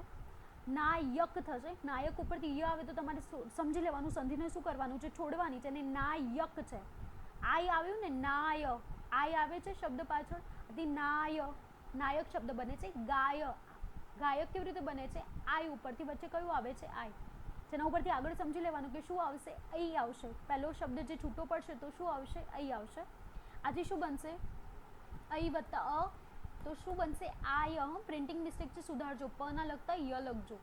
નાયક થશે નાયક ઉપરથી ય આવે તો તમારે સમજી લેવાનું સંધિને શું કરવાનું છે છોડવાની છે અને નાયક છે આય આવ્યું ને નાય આય આવે છે શબ્દ પાછળ આથી નાયક શબ્દ બને છે ગાયક કેવી રીતે બને છે આય ઉપરથી વચ્ચે કયું આવે છે આય. જેના ઉપરથી આગળ સમજી લેવાનું કે શું આવશે, અહીં આવશે. પહેલો શબ્દ જે છૂટો પડશે તો શું આવશે, અહીં આવશે. આથી શું બનશે, અહીં વત્તા અ તો શું બનશે, આય. પ્રિન્ટિંગ મિસ્ટેક છે, સુધારજો. પ ના લખતા ય લખજો.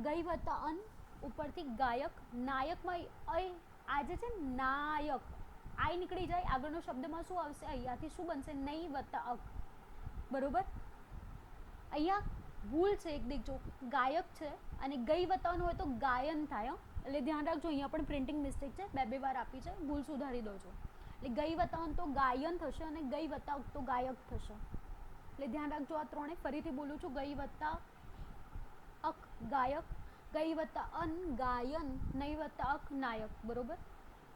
ગઈ વત્તા અન ઉપરથી ગાયક. નાયકમાં આ જે છે નાયક, આય નીકળી જાય, આગળનો શબ્દમાં શું આવશે, અહીંયાથી શું બનશે, નહીં વત્તા અક. બરોબર. અહીંયા ભૂલ છે એક દેખજો, ગાયક છે અને ગઈ વત્તાનો હોય તો ગાયન થાય. એટલે ધ્યાન રાખજો, અહીંયા પણ પ્રિન્ટિંગ મિસ્ટેક છે, બે વાર આપી છે, ભૂલ સુધારી દોજો. એટલે ગઈ વત્તાન તો ગાયન થશે અને ગઈ વત્તા તો ગાયક થશે. એટલે ધ્યાન રાખજો આ ત્રણે. ફરીથી બોલું છું, ગઈ વત્તા અક ગાયક, ગઈ વત્તા અન ગાયન, નહીં વત્તા અક નાયક. બરોબર.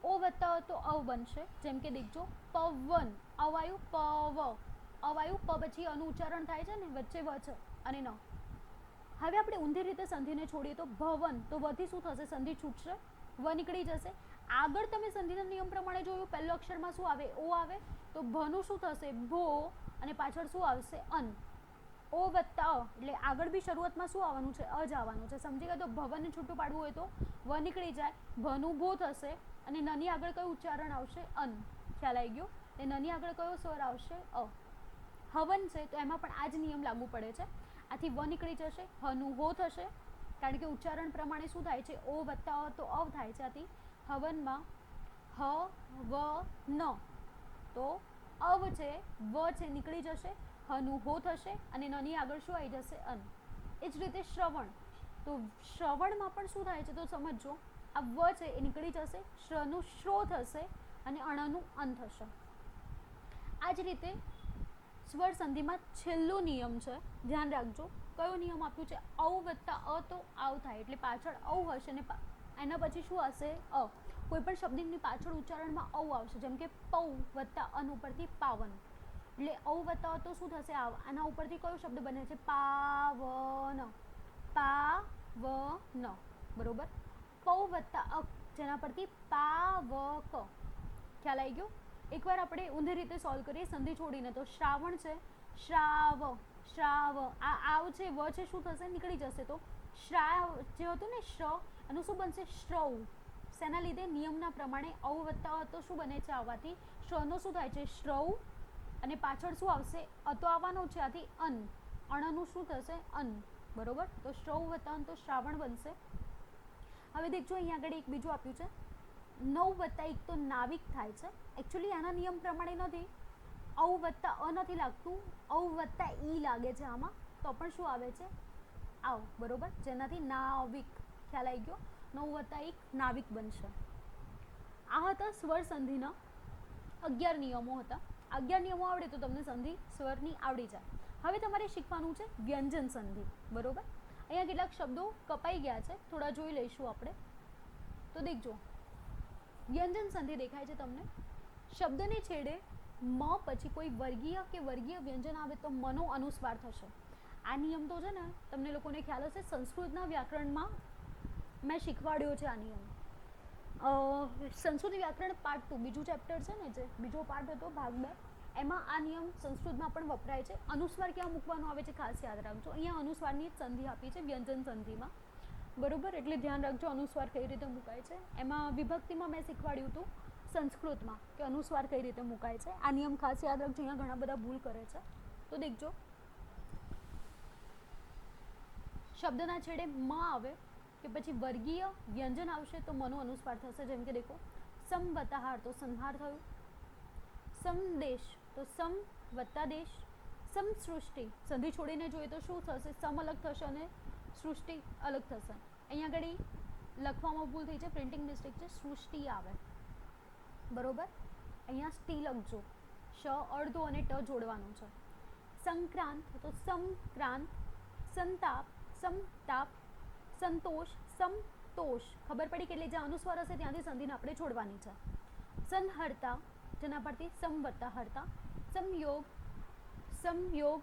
ઓ વત્તા તો અવ બનશે, જેમ કે દેખજો પવન, અવાયું પવ, અવાયું પ પછી અનું ઉચ્ચારણ થાય છે ને, વચ્ચે વ છે અને ન. હવે આપણે ઊંધી રીતે સંધિને છોડીએ તો ભવન, તો વથી શું થશે, સંધિ છૂટશે, વ નીકળી જશે. આગળ તમે સંધિના નિયમ પ્રમાણે જોયું, પહેલો અક્ષરમાં શું આવે, ઓ આવે, તો ભનું શું થશે, ભો, અને પાછળ શું આવશે, અન. ઓ વત્તા અ, એટલે આગળ બી શરૂઆતમાં શું આવવાનું છે, અ જ આવવાનું છે. સમજી ગયા. તો ભવનને છૂટું પાડવું હોય તો વ નીકળી જાય, ભનું ભો થશે અને નની આગળ કયું ઉચ્ચારણ આવશે, અન. ખ્યાલ આવી ગયો. એ નની આગળ કયો સ્વર આવશે, અ. હવન છે તો એમાં પણ આ જ નિયમ લાગુ પડે છે. આથી વ નીકળી જશે, હનું હો થશે, કારણ કે ઉચ્ચારણ પ્રમાણે શું થાય છે, ઓ વત્તા અ તો અવ થાય છે. આથી હવનમાં હ વ ન તો અવ છે, વ છે નીકળી જશે, હનું હો થશે અને નની આગળ શું આવી જશે, અન. એ જ રીતે શ્રવણ, તો શ્રવણમાં પણ શું થાય છે તો સમજો, આ વ છે એ નીકળી જશે, શ્રનું શ્રો થશે અને અણનું અન થશે. આ જ રીતે સ્વર સંધિમાં છેલ્લો નિયમ છે, ધ્યાન રાખજો. કયો નિયમ આપ્યું છે, ઔ વત્તા અ તો આવ થાય, એટલે પાછળ ઔ હશે ને એના પછી શું હશે, અ. કોઈ પણ શબ્દની પાછળ ઉચ્ચારણમાં ઔ આવશે, જેમ કે પૌ વત્તા અન ઉપરથી પાવન, એટલે ઔ વત્તા અ તો શું થશે, આવ. આના ઉપરથી કયો શબ્દ બને છે, પાવન, પાવન. બરોબર. પૌ વત્તા અક, જેના પરથી પાવક. ખ્યાલ આવી ગયો. એકવાર આપણે ઊંધી રીતે સોલ્વ કરીએ સંધિ છોડીને. તો શ્રાવણ છે, શ્રાવ, શ્રાવ, આ આવ છે, વ છે, શું થશે, નીકળી જશે. તો શ્રાવ જે હતું ને શ્ર, એનું શું બનશે, શ્રવ. શેના લીધે, નિયમના પ્રમાણે ઔ વત્તા અ તો શું બને છે આવવાથી, શ્રનો શું થાય છે, શ્રવ, અને પાછળ શું આવશે, અ તો આવવાનો છે, આથી અન. અણનું શું થશે, અન. બરોબર. તો શ્રવ વત્તા અન તો શ્રાવણ બનશે. હવે દેખજો અહીંયા આગળ એક બીજું આપ્યું છે, 9 વત્તા 1 તો નાવિક થાય છે. એકચ્યુઅલી આના નિયમ પ્રમાણે નથી, ઔ વત્તા અ નથી લાગતું, ઔ વત્તા ઈ લાગે છે આમાં, તો પણ શું આવે છે, આવ. બરોબર. જેનાથી નાવિક. ખ્યાલ આવી ગયો. 9 વત્તા 1 નાવિક બનશે. આ હતા સ્વર સંધિના 11 નિયમો હતા. 11 નિયમો આવડે તો તમને સંધિ સ્વરની આવડી જાય. હવે તમારે શીખવાનું છે વ્યંજન સંધિ. બરોબર. અહીંયા કેટલાક શબ્દો કપાઈ ગયા છે, થોડા જોઈ લઈશું આપણે. તો દેખજો, વ્યંજન સંધિ દેખાય છે તમને. શબ્દને છેડે મ પછી કોઈ વર્ગીય કે વર્ગીય વ્યંજન આવે તો મનો અનુસ્વાર થશે. આ નિયમ તો છે ને તમને લોકોને ખ્યાલ હશે, સંસ્કૃતના વ્યાકરણમાં મેં શીખવાડ્યો છે આ નિયમ. સંસ્કૃત વ્યાકરણ પાર્ટ 2 બીજું ચેપ્ટર છે ને, જે બીજો પાર્ટ હતો ભાગ 2, એમાં આ નિયમ સંસ્કૃતમાં પણ વપરાય છે. અનુસ્વાર ક્યાં મૂકવાનો આવે છે ખાસ યાદ રાખજો. અહીંયા અનુસ્વારની જ સંધિ આપી છે વ્યંજન સંધિમાં. બરોબર. એટલે ધ્યાન રાખજો અનુસ્વાર કઈ રીતે મુકાય છે. એમાં વિભક્તિમાં મેં શીખવાડ્યું હતું સંસ્કૃતમાં કે અનુસ્વાર કઈ રીતે મુકાય છે. આ નિયમ ખાસ યાદ રાખજો, અહીંયા ઘણા બધા ભૂલ કરે છે. તો દેખજો, શબ્દના છેડે મ આવે કે પછી વર્ગીય વ્યંજન આવશે તો મનો અનુસ્વાર થશે. જેમ કે દેખો, સમ વત્તા હાર તો સંહાર થયું, સમદેશ તો સમ વત્તા દેશ, સમ સૃષ્ટિ સંધિ છોડીને જોઈએ તો શું થશે, સમ અલગ થશે અને સૃષ્ટિ અલગ થશે. અહીંયા આગળ લખવામાં ભૂલ થઈ છે, પ્રિન્ટિંગ મિસ્ટેક છે, સૃષ્ટિ આવે. બરોબર. અહીંયા સ્ટી લખજો, શ અડધો અને ટ જોડવાનું છે. સંક્રાંત તો સમક્રાંત, સંતાપ સમતાપ, સંતોષ સમતોષ. ખબર પડી કે એટલે જ્યાં અનુસ્વાર હશે ત્યાંથી સંધિને આપણે છોડવાની છે. સંહર્તા, જેના પરથી સમ વત્તા હર્તા, સંયોગ સંયોગ,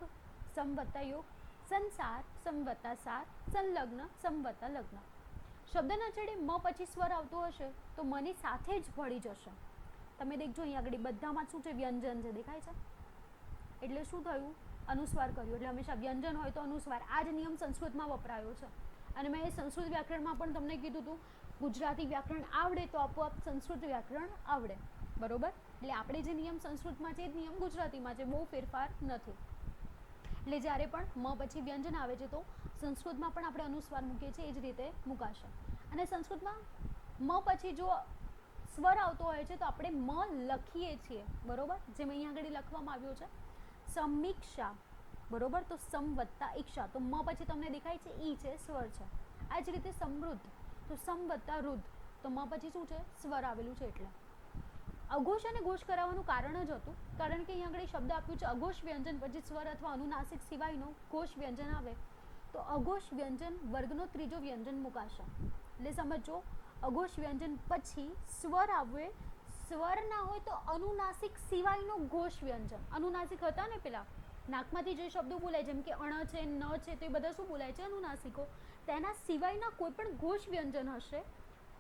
સમ વત્તા યોગ, સંસાર સમ વત્તા સાર, સંલગ્ન સમ વત્તા લગ્ન. શબ્દના છેડે મ પછી સ્વર આવતો હશે તો મની સાથે જ ભળી જશે. તમે દેખજો અહીં આગળ બધામાં શું છે, વ્યંજન છે, દેખાય છે. એટલે શું થયું, અનુસ્વાર કર્યું. એટલે હંમેશા વ્યંજન હોય તો અનુસ્વાર. આ જ નિયમ સંસ્કૃતમાં વપરાયો છે. અને મેં સંસ્કૃત વ્યાકરણમાં પણ તમને કીધું હતું ગુજરાતી વ્યાકરણ આવડે તો આપોઆપ સંસ્કૃત વ્યાકરણ આવડે, બરોબર. એટલે આપણે જે નિયમ સંસ્કૃતમાં છે એ જ નિયમ ગુજરાતીમાં છે, બહુ ફેરફાર નથી. એટલે જ્યારે પણ મ પછી વ્યંજન આવે છે તો સંસ્કૃતમાં પણ આપણે અનુસ્વાર મૂકીએ છીએ એ જ રીતે મુકાશે. અને સંસ્કૃતમાં મ પછી જો સ્વર આવતો હોય છે તો આપણે મ લખીએ છીએ, બરોબર. જેમ અહીંયા આગળ લખવામાં આવ્યું છે સમીક્ષા, બરોબર. તો સમ વત્તા ઈક્ષા, તો મ પછી તમને દેખાય છે ઈ છે, સ્વર છે. આ જ રીતે સમૃદ્ધ, તો સમ વત્તા રુદ્ધ, તો મ પછી શું છે, સ્વર આવેલું છે. એટલે અઘોષ અને ઘોષ કરાવવાનું કારણ જ હતું, કારણ કે અહીંયા આગળ શબ્દ આપ્યું છે અઘોષ વ્યંજન પછી સ્વર અથવા અનુનાસિક સિવાયનો ઘોષ વ્યંજન આવે તો અઘોષ વ્યંજન વર્ગનો ત્રીજો વ્યંજન મુકાશે. એટલે સમજો, અઘોષ વ્યંજન પછી સ્વર આવે, સ્વર ના હોય તો અનુનાસિક સિવાયનો ઘોષ વ્યંજન. અનુનાસિક હતા ને પેલા નાકમાંથી જે શબ્દો બોલાય જેમ કે અણ છે, ન છે, તો એ બધા શું બોલાય છે, અનુનાસિકો. તેના સિવાયના કોઈ પણ ઘોષ વ્યંજન હશે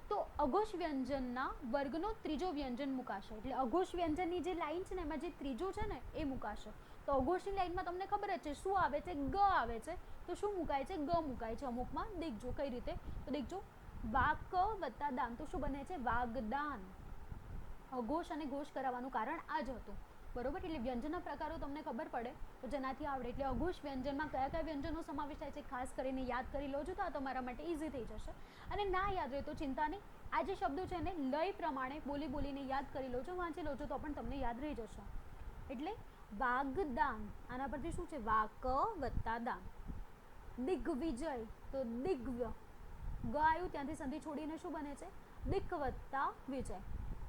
તો અઘોષ વ્યંજનના વર્ગનો ત્રીજો વ્યંજન મુકાશે. એટલે અઘોષ વ્યંજનની જે લાઈન છે ને એમાં જે ત્રીજો છે ને એ મુકાશે. તો અઘોષની લાઈનમાં તમને ખબર જ છે શું આવે છે, ગ આવે છે, તો શું મુકાય છે, ગ મુકાય છે અમુકમાં. દેખજો કઈ રીતે, તો દેખજો વાક વત્તા દાન, તો શું બને છે, વાગદાન. અઘોષ અને ઘોષ કરાવવાનું કારણ આ જ હતું, બરોબર. એટલે વ્યંજનના પ્રકારો તમને ખબર પડે તો જેનાથી આવડે. એટલે અઘોષ વ્યંજનમાં કયા કયા વ્યંજનનો સમાવેશ થાય છે ખાસ કરીને યાદ કરી લો છો તો આ તમારા માટે ઇઝી થઈ જશે. અને ના યાદ રહે તો ચિંતા નહીં, આ જે શબ્દો છે ને લય પ્રમાણે બોલી બોલીને યાદ કરી લો છો, વાંચી લો છો તો પણ તમને યાદ રહી જશે. એટલે વાગદાન, આના પરથી શું છે, વાક વત્તા દાન. દિગ્વિજય, તો દિગ્વ્ય, ગ આવ્યું ત્યાંથી સંધિ છોડીને શું બને છે, દિક વત્તા વિજય.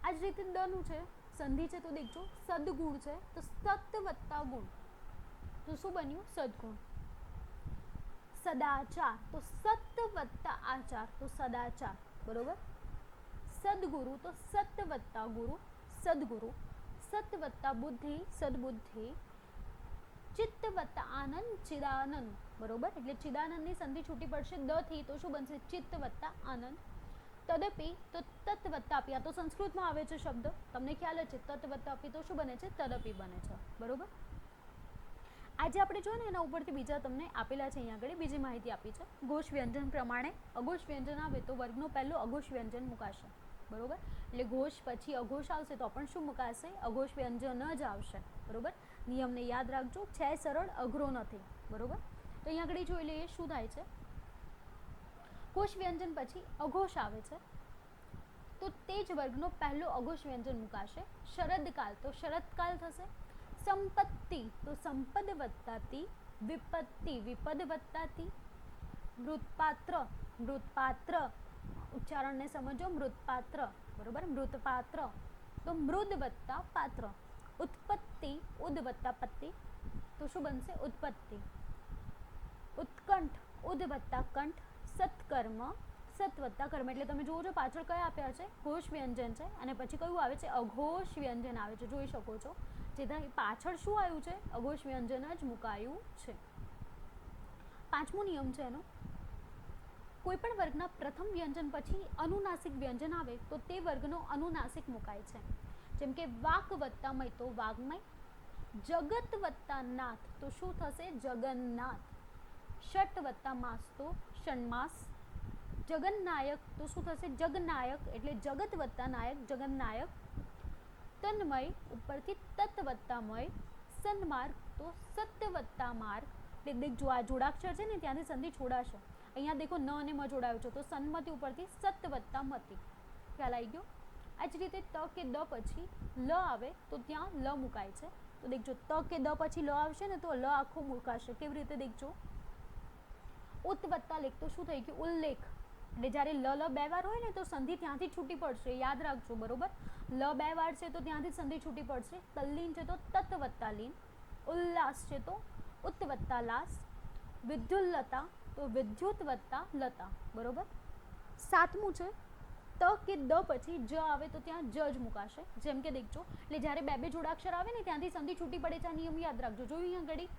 આ જ રીતે દનું છે સંધિ છે તો દેખજો સદગુણ છે તો સત વત્તા ગુણ, તો શું બન્યું, સદગુણ. સદાચાર, તો સત વત્તા આચાર, તો સદાચાર, બરોબર. સદગુરુ, તો સત વત્તા ગુરુ, સદગુરુ. સત વત્તા બુદ્ધિ, સદબુદ્ધિ. ચિત્ત વત્તા આનંદ, ચિદાનંદ, બરોબર. એટલે ચિદાનંદની સંધિ છૂટી પડશે દ થી, તો શું બનશે, ચિત્ત વત્તા આનંદ. તદપી, તો તત વત્તા આપી, આ તો સંસ્કૃતમાં આવે છે શબ્દ, તમને ખ્યાલ જ છે. તત વત્તા આપી તો શું બને છે, તદપી બને છે, બરોબર. આજે આપણે જોઈએ ને એના ઉપરથી બીજા તમને આપેલા છે, અહીંયા આગળ બીજી માહિતી આપી છે. ઘોષ વ્યંજન પ્રમાણે અઘોષ વ્યંજન આવે તો વર્ગનો પહેલો અઘોષ વ્યંજન મુકાશે, બરોબર. એટલે ઘોષ પછી અઘોષ આવશે તો પણ શું મુકાશે, અઘોષ વ્યંજન જ આવશે, બરોબર. નિયમને યાદ રાખજો, છે સરળ, અઘરો નથી, બરોબર. તો અહીંયા આગળ જોઈ લઈએ શું થાય છે. ઘોષ વ્યંજન પછી અઘોષ આવે છે તો તે જ વર્ગનો પહેલો અઘોષ વ્યંજન મુકાશે. શરદકાલ, તો શરદકાલ થશે. સંપત્તિ, તો સંપદ વત્તા તી. વિપત્તિ, વિપદ વત્તા તી. મૃતપાત્ર, મૃતપાત્ર, ઉચ્ચારણને સમજો, મૃતપાત્ર, બરોબર. મૃતપાત્ર, તો મૃદ વત્તા પાત્ર. ઉત્પત્તિ, ઉદ વત્તા પત્તિ, તો શું બનશે, ઉત્પત્તિ. ઉત્કંઠ, ઉદ વત્તા કંઠ. સત્કર્મ, સત વત્તા કર્મ. એટલે તમે જુઓ છો પાછળ કયા આપ્યા છે, ઘોષ વ્યંજન છે અને પછી કયું આવે છે, અઘોષ વ્યંજન આવે છે, જોઈ શકો છો. જેથી પાછળ શું આવ્યું છે, અઘોષ વ્યંજન જ મુકાયું છે. પાંચમો નિયમ છે એનો, કોઈ પણ વર્ગના પ્રથમ વ્યંજન પછી અનુનાસિક વ્યંજન આવે તો તે વર્ગનો અનુનાસિક મુકાય છે. જેમ કે વાક વત્તા મય, તો વાગ્મય. જગત વત્તા નાથ, તો શું થશે, જગન્નાથ. ષટ વત્તા માસ, તો ષણમાસ. જગન્નાયક, તો શું થશે, જગનાયક, એટલે જગત વત્તા નાયક, જગન્નાયક. તન્મય, ઉપરથી તત વત્તા મય. સન્માર્ગ, તો સત વત્તા માર્ગ. એટલે દેખજો આ જોડાક્ષર છે ને ત્યાંથી સંધિ છોડાશે. અહીંયા દેખો ન અને મ જોડાયું છે તો સન્મતિ ઉપરથી સત વત્તા મતિ, ખ્યાલ આવી ગયો. આ જ રીતે ત કે દ પછી લ આવે તો ત્યાં લ મુકાય છે. તો દેખજો ત કે દ પછી લ આવશે ને તો લ આખો મુકાશે. કેવી રીતે દેખજો, ઉત વત્તા લેખ, તો શું થઈ ગયું, ઉલ્લેખ. એટલે જ્યારે લ બે વાર હોય ને તો સંધિ ત્યાંથી છૂટી પડશે, યાદ રાખજો, બરોબર. લ બે વાર છે તો ત્યાંથી સંધિ છૂટી પડશે. તલ્લીન છે તો તત વત્તા લીન. ઉલ્લાસ છે તો ઉત વત્તા લાસ. વિદ્યુલ્લતા, તો વિદ્યુત વત્તા લતા, બરોબર. સાતમું છે ત કે દ પછી જ આવે તો ત્યાં જ મુકાશે. જેમ કે દેખજો, એટલે જ્યારે બે બે જોડાક્ષર આવે ને ત્યાંથી સંધિ છૂટી પડે છે, આ નિયમ યાદ રાખજો. જોયું અહીંયા ઘડી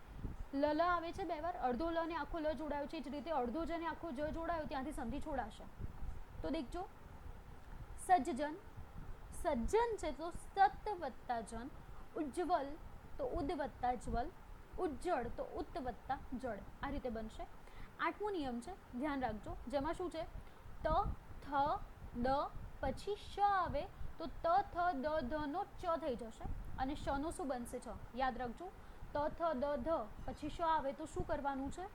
લ આવે છે બે વાર, અડધો લ ને આખો લ જોડાયો છે, જ રીતે અડધો જ અને આખો જ જોડાયો ત્યાંથી સંધિ છોડાશે. તો દેખજો સજ્જન, સજ્જન છે તો સત વત્તા જન. ઉજ્જવલ, તો ઉદ વત્તા જ્વલ. ઉજ્જળ, તો ઉત્ત વત્તા જળ, આ રીતે બનશે. આઠમો નિયમ છે, ધ્યાન રાખજો, જેમાં શું છે ત થ દ પછી શ આવે તો ત થ દ ધ નો ચ થઈ જશે અને શ નો શું બનશે છ. યાદ રાખજો, ત થ દ ધ પછી શ આવે તો શું કરવાનું છે,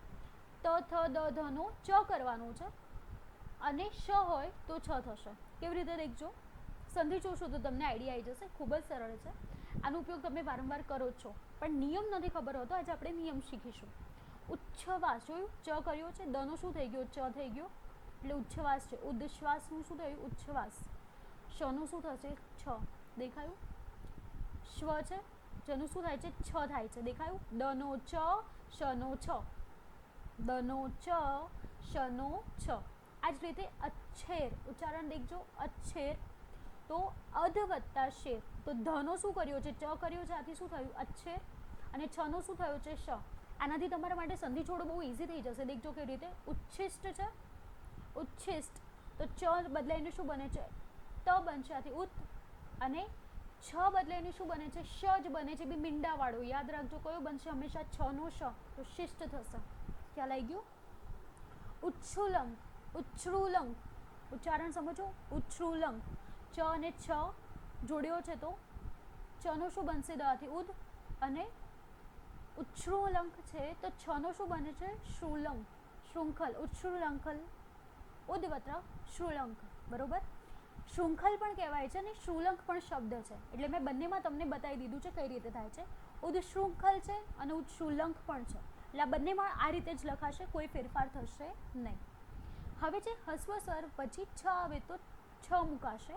ત થ દ ધ નો ચ કરવાનું છે અને શ હોય તો છ થશે. કેવી રીતે દેખજો, સંધિ જોશો તો તમને આઈડિયા આવી જશે. ખૂબ જ સરળ છે, આનો ઉપયોગ તમે વારંવાર કરો જ છો, પણ નિયમ નથી ખબર હોતો. આજે આપણે નિયમ શીખીશું. ઉચ્છ્વાસ જોયું, ચ કર્યો છે, દ નો શું થઈ ગયો, ચ થઈ ગયો એટલે ઉચ્છ્વાસ છે. ઉદ્શ્વાસનું શું થયું, ઉચ્છ્વાસ. શનું શું થશે, છ. દેખાયું? શ્વ છે જેનું શું થાય છે, છ થાય છે. દેખાયું? દ નો ચ, શ નો છ, દ નો ચ, શ નો છ. આ જ રીતે અચ્છેર ઉચ્ચારણ દેખજો, અચ્છેર તો અધ વત્તા શેર, તો ધ નો શું કર્યો છે, ચ કર્યો છે, આથી શું થયું અચ્છેર અને છ નો શું થયો છે, શ. આનાથી તમારા માટે સંધિ છોડો બહુ ઇઝી થઈ જશે. દેખજો કેવી રીતે, ઉચ્છિષ્ટ છે, ઉચ્છિષ્ટ તો ચ બદલાઈને શું બને છે, ત બનશે, આથી ઉત, અને છ બદલાઈને શું બને છે, શ જ બને છે, બી મીંડાવાળો. યાદ રાખજો કયો બનશે હંમેશા, છ નો શ, તો શિષ્ટ થશે. ખ્યાલ આવી ગયો? ઉચ્છુલંક, ઉચ્છૃલંક ઉચ્ચારણ સમજો, ઉચ્છૃલંક, ચ અને છ જોડ્યો છે તો ચ નો શું બનશે, દ થી ઉદ, અને ઉચ્છૃલંક છે તો છ નો શું બને છે, શ્રુલંક, શૃંખલ, ઉચ્છૃલંખલ, ઉદવત્ર શ્રુલંક. બરોબર? શૃંખલ પણ કહેવાય છે અને શ્રુલંક પણ શબ્દ છે, એટલે મેં બંનેમાં તમને બતાવી દીધું છે કઈ રીતે થાય છે. ઉદશૃંખલ છે અને ઉચ્છૃલંક પણ છે, એટલે આ બંનેમાં આ રીતે જ લખાશે, કોઈ ફેરફાર થશે નહીં. હવે જે હસ્વ સ્વર પછી છ આવે તો છ મુકાશે,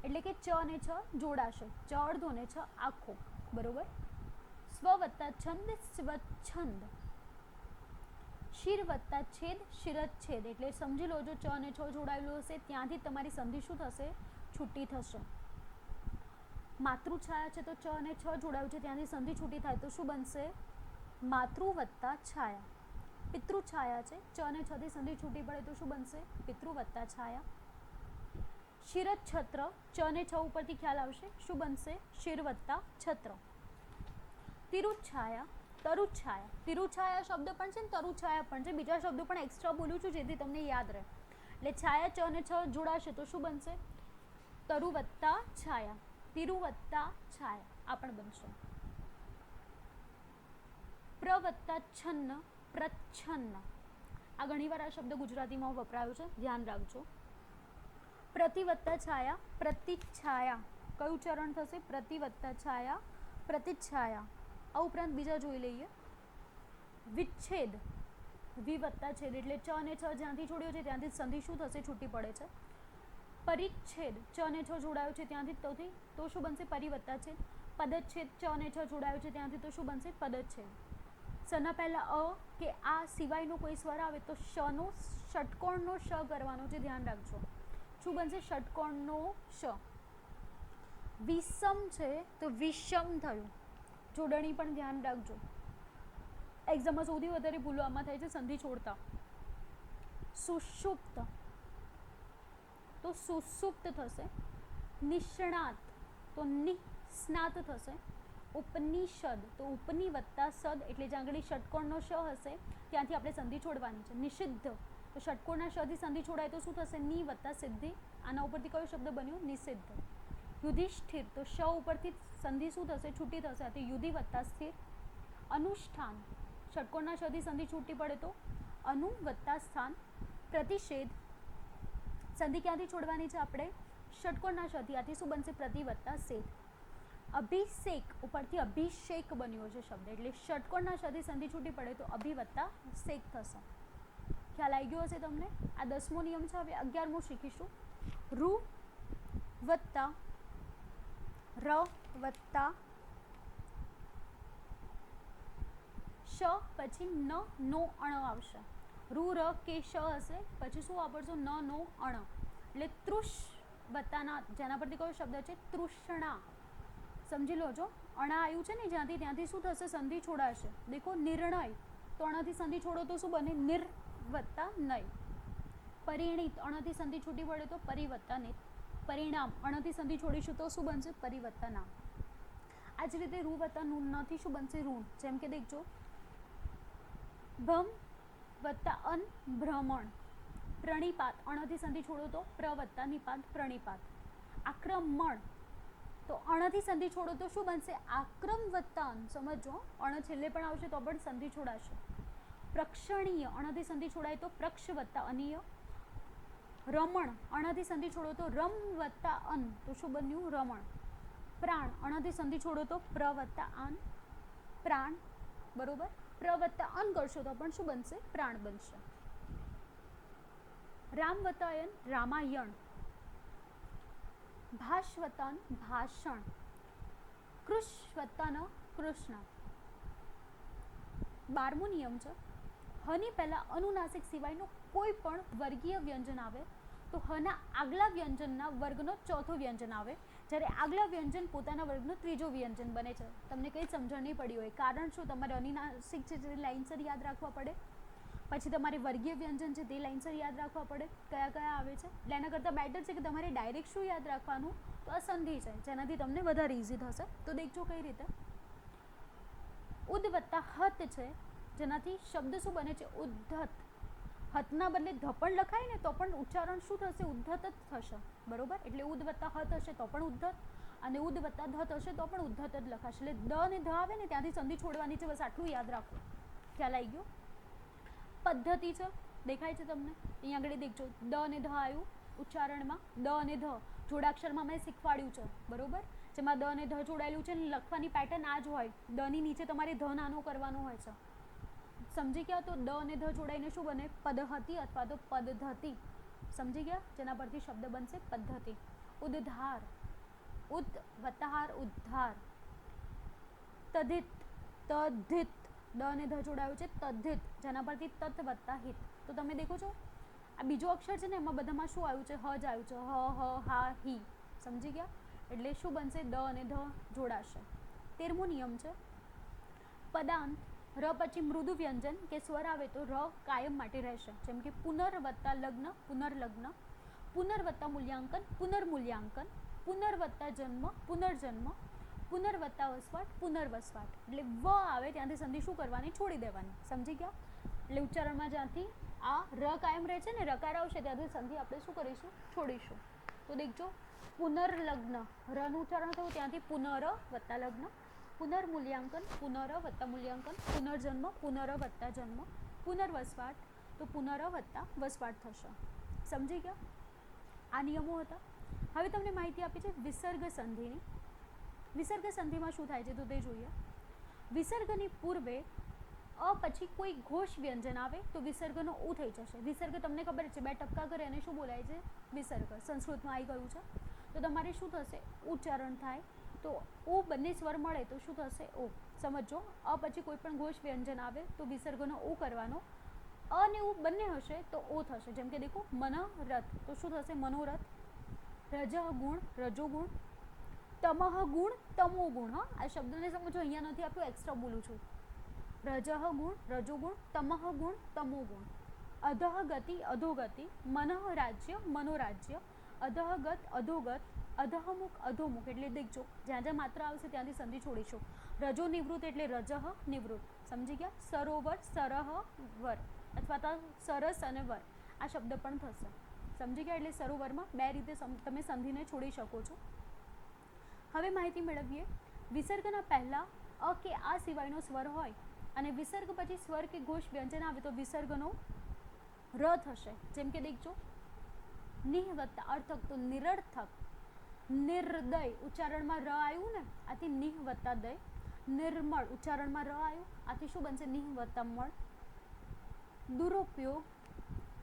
એટલે કે ચ અને છ જોડાશે, ચ અડધો ને છ આખો. બરોબર? સ્વ વત્તા છંદ, સ્વચ્છંદ. શિર વત્તા છેદ, શિરચ્છેદ. એટલે સમજી લો, જો ચ અને છ જોડાયેલું હશે ત્યાંથી તમારી સંધિ શું થશે, છૂટી થશે. માતૃછાયા છે તો ચ અને છ જોડાયું છે ત્યાંથી સંધિ છૂટી થાય તો શું બનશે, માતૃ વત્તા છાયા. પિતૃછાયા છે, ચ અને છ થી સંધિ છૂટી પડે તો શું બનશે, પિતૃ વત્તા છાયા. શિરચ્છત્ર, ચ અને છ ઉપરથી ખ્યાલ આવશે, શું બનશે, શિર વત્તા છત્ર. તિરુચ્છાયા, તરુચ્છાયા. તિરુચ્છાયા શબ્દ પણ છે ને તરુચ્છાયા પણ છે, બીજા શબ્દો પણ એક્સ્ટ્રા બોલું છું જેથી તમને યાદ રહે. એટલે છાયા ચ અને છ જોડાશે તો શું બનશે, તરુ વત્તા છાયા, તિરુ વત્તા છાયા. આ પણ બનશે. પ્ર વત્તા છન્ન, પ્રચ્છન્ન. આ ઘણીવાર આ શબ્દ ગુજરાતીમાં વપરાયો છે, ધ્યાન રાખજો. પ્રતિ વત્તા છાયા, પ્રતિચ્છાયા. કયું ચરણ થશે, પ્રતિ વત્તા છાયા, પ્રતિચ્છાયા. આ ઉપરાંત બીજા જોઈ લઈએ. વિચ્છેદ, વિ વત્તા છેદ, એટલે ચ અને છ જ્યાંથી છોડ્યો છે ત્યાંથી સંધિ શું થશે, છૂટી પડે છે. પરિચ્છેદ, ચ અને છ જોડાયો છે ત્યાંથી તો શું બનશે, પરિ વત્તા છેદ. પદચ્છેદ, ચ અને છ જોડાયો છે ત્યાંથી તો શું બનશે, પદચ્છેદ. સના પહેલા અ કે આ સિવાયનો કોઈ સ્વર આવે તો શનો ષટકોણનો શ કરવાનો છે, ધ્યાન રાખજો. શું બનશે, ષટકોણનો શ. વિષમ છે તો વિષમ થયું, જોડણી પણ ધ્યાન રાખજો. એક્ઝામમાં સૌથી વધારે ભૂલો આમાં થાય છે, સંધિ છોડતા. સુષુપ્ત તો સુસુપ્ત થશે. નિષ્ણાત તો નિસ્નાત થશે. ઉપનિષદ તો ઉપની વત્તા સદ, એટલે જ્યાં આગળ ષટકોણનો શ હશે ત્યાંથી આપણે સંધિ છોડવાની છે. નિષિદ્ધ તો ષટકોણના શ થી સંધિ છોડાય તો શું થશે, ની વત્તા સિદ્ધિ. આના ઉપરથી કયો શબ્દ બન્યો, નિષિદ્ધ. યુધિષ્ઠિર તો શ ઉપરથી સંધિ શું થશે, છૂટી થશે, આથી યુધિ વત્તા સ્થિર. અનુષ્ઠાન, ષટકોણના શ થી સંધિ છૂટી પડે તો અનુ વત્તા સ્થાન. પ્રતિષેધ, સંધિ ક્યાંથી છોડવાની છે આપણે, ષટકોણના શ થી, આથી શું બનશે, પ્રતિ વત્તા સેધ. અભિષેક ઉપરથી અભિષેક બન્યો છે શબ્દ, એટલે ષટકોણના શ થી સંધિ છૂટી પડે તો અભિ વત્તા શેક થશે. ખ્યાલ આવી ગયો હશે તમને. આ 10મો નિયમ છે. હવે 11મો શીખીશું. રૂ વત્તા ર વત્તા શ પછી ન નો અણ આવશે. રૂ ર કે શ હશે, પછી શું વાપરશો, ન નો અણ, એટલે તૃષ વત્તાના, જેના પરથી કયો શબ્દ છે, તૃષ્ણા. સમજી લો, જો અણા આવ્યું છે ને જ્યાંથી ત્યાંથી શું થશે, સંધિ છોડાશે. દેખો નિર્ણય તો અણથી સંધિ છોડો તો શું બને, નિર વત્તા નય. પરિણીત, અણથી સંધિ છૂટી પડે તો પરિ વત્તા નિત. પરિણામ, અણથી સંધિ છોડીશું તો શું બનશે, પરિ વત્તા નામ. આ જ રીતે રૂ વત્તા નું નથી શું બનશે, ઋણ. જેમ કે દેખજો, ભમ વત્તા અન ભ્રમણ. પ્રણિપાત અણથી સંધિ છોડો તો પ્ર વત્તા નિપાત પ્રણિપાત. આક્રમણ તો અણથી સંધિ છોડો તો શું બનશે? આક્રમ વત્તા અન. સમજો અણ છેલ્લે પણ આવશે તો પણ સંધિ છોડાશે. પ્રક્ષણીય અણથી સંધિ છોડાય તો પ્રક્ષ વત્તા અનીય. રમણ અણથી સંધિ છોડો તો રમ વત્તા અન તો શું બન્યું? રમણ. પ્રાણ અણથી સંધિ છોડો તો પ્ર વત્તા આન પ્રાણ. બરોબર. પ્ર વત્તા અન કરશો તો પણ શું બનશે? પ્રાણ બનશે. રામ વત્તા અયન રામાયણ. ભાષ વત્તા અન ભાષણ. કૃષ વત્તા ન કૃષ્ણ. 12મો નિયમ છે, હની પહેલા અનુનાસિક સિવાયનું કોઈ પણ વર્ગીય વ્યંજન આવે તો હના આગલા વ્યંજનના વર્ગનો ચોથો વ્યંજન આવે, જ્યારે આગલા વ્યંજન પોતાના વર્ગનો ત્રીજો વ્યંજન બને છે. તમને કંઈ સમજણ નહીં પડી હોય, કારણ શું? તમારે અનુનાસિક છે તે લાઇનસર યાદ રાખવા પડે, પછી તમારે વર્ગીય વ્યંજન છે તે લાઇનસર યાદ રાખવા પડે, કયા કયા આવે છે. એટલે એના કરતાં બેટર છે કે તમારે ડાયરેક્ટ શું યાદ રાખવાનું? તો આ સંધિ છે, જેનાથી તમને વધારે ઇઝી થશે. તો દેખજો કઈ રીતે. ઉદ વત્તા હત છે, જેનાથી શબ્દ શું બને છે? ઉદ્ધત. હતના બદલે ધ પણ લખાય ને તો પણ ઉચ્ચારણ શું થશે? ઉદ્ધત જ થશે. બરોબર. એટલે ઉદ વત્તા હત હશે તો પણ ઉદ્ધત, અને ઉદ વત્તા ધત હશે તો પણ ઉદ્ધત જ લખાશે. એટલે દ અને ધ આવે ને ત્યાંથી સંધિ છોડવાની છે, બસ આટલું યાદ રાખો. ખ્યાલ આવી ગયો? પદ્ધતિ છે, દેખાય છે તમને? અહીંયા આગળ દેખજો, દ અને ધ આવ્યું ઉચ્ચારણમાં. દ અને ધ જોડાક્ષરમાં મેં શીખવાડ્યું છે. બરોબર. જેમાં દ અને ધ જોડાયેલું છે ને લખવાની પેટર્ન આ જ હોય. દ ની નીચે તમારે ધ નાનો કરવાનો હોય છે. સમજી ગયા? તો દ અને ધ જોડાઈને શું બને? પદહતિ અથવા તો પદ્ધતિ. સમજી ગયા? જેના પરથી શબ્દ બનશે પદ્ધતિ. ઉદ્ધાર. ઉદ વત્તાહાર ઉદ્ધાર. તધિત. તધિત. દ અને ધ જોડાયું છે તધિત, જેના પરથી તત વત્તા હિત. તો તમે દેખો છો આ બીજો અક્ષર છે ને એમાં બધામાં શું આવ્યું છે? હ જ આવ્યું છે. હ હ હા હી. સમજી ગયા? એટલે શું બનશે? દ અને ધ જોડાશે. 13મો નિયમ છે, પદાંત ર પછી મૃદુ વ્યંજન કે સ્વર આવે તો ર કાયમ માટે રહેશે. જેમ કે પુનર વત્તા લગ્ન પુનર્લગ્ન, પુનર વત્તા મૂલ્યાંકન પુનર્મૂલ્યાંકન, પુનર વત્તા જન્મ પુનર્જન્મ, પુનર વત્તા વસવાટ પુનર્વસવાટ. એટલે વ આવે ત્યાંથી સંધિ શું કરવાની? છોડી દેવાની. સમજી ગયા? એટલે ઉચ્ચારણમાં જ્યાંથી આ ર કાયમ રહે છે ને રકાર આવશે ત્યાંથી સંધિ આપણે શું કરીશું? છોડીશું. તો દેખજો, પુનર્લગ્ન રનું ઉચ્ચારણ થયું ત્યાંથી પુનર વત્તા લગ્ન, પુનર્મૂલ્યાંકન પુનર વત્તા મૂલ્યાંકન, પુનર્જન્મ પુનર વત્તા જન્મ, પુનર્વસવાટ તો પુનર વત્તા વસવાટ થશે. સમજી ગયા? આ નિયમો હતા. હવે તમને માહિતી આપી છે વિસર્ગ સંધિની. વિસર્ગ સંધિમાં શું થાય છે તો તે જોઈએ. વિસર્ગની પૂર્વે અ પછી કોઈ ઘોષ વ્યંજન આવે તો વિસર્ગનો ઉ થઈ જશે. વિસર્ગ તમને ખબર છે 2 ટપકા કરે અને શું બોલાય છે? વિસર્ગ. સંસ્કૃતમાં આવી ગયું છે. તો તમારે શું થશે? ઉચ્ચારણ થાય તો ઓ બંને સ્વર મળે તો શું થશે? ઓ. સમજો, અ પછી કોઈ પણ ઘોષ વ્યંજન આવે તો વિસર્ગનો ઓ કરવાનો. અ ને ઉ બંને હશે તો ઓ થશે. જેમ કે દેખો, મનરથ તો શું થશે? મનોરથ. રજ ગુણ રજોગુણ, તમહ ગુણ તમો ગુણ. હા, આ શબ્દને સમજો, અહીંયા નથી આપ્યું, એક્સ્ટ્રા બોલું છું. રજ ગુણ રજોગુણ, તમહ ગુણ તમો ગુણ, અધઃ ગતિ અધોગતિ, મનઃ રાજ્ય મનોરાજ્ય, અધઃગત અધોગત, અધઃમુખ અધોમુખ. એટલે દેખજો, જ્યાં જ્યાં માત્ર આવશે ત્યાંથી સંધિ છોડીશું. રજો નિવૃત્ત એટલે રજઃ નિવૃત્ત. સમજી ગયા? સરોવર સરહ વર અથવા તો સરસ અને વર આ શબ્દ પણ થશે. સમજી ગયા? એટલે સરોવરમાં 2 રીતે તમે સંધિને છોડી શકો છો. હવે માહિતી મેળવીએ. વિસર્ગના પહેલા અ કે આ સિવાયનો સ્વર હોય અને વિસર્ગ પછી સ્વર કે ઘોષ વ્યંજન આવે તો વિસર્ગનો ર થશે. જેમ કે દેખજો, નિહ વત્તા અર્થક તો નિરર્થક. નિર્દય ઉચ્ચારણમાં ર આવ્યું ને, આથી નિહ વત્તા દય. નિર્મળ ઉચ્ચારણમાં ર આવ્યું, આથી શું બનશે? નિહ વત્તા મળ. દુરુપયોગ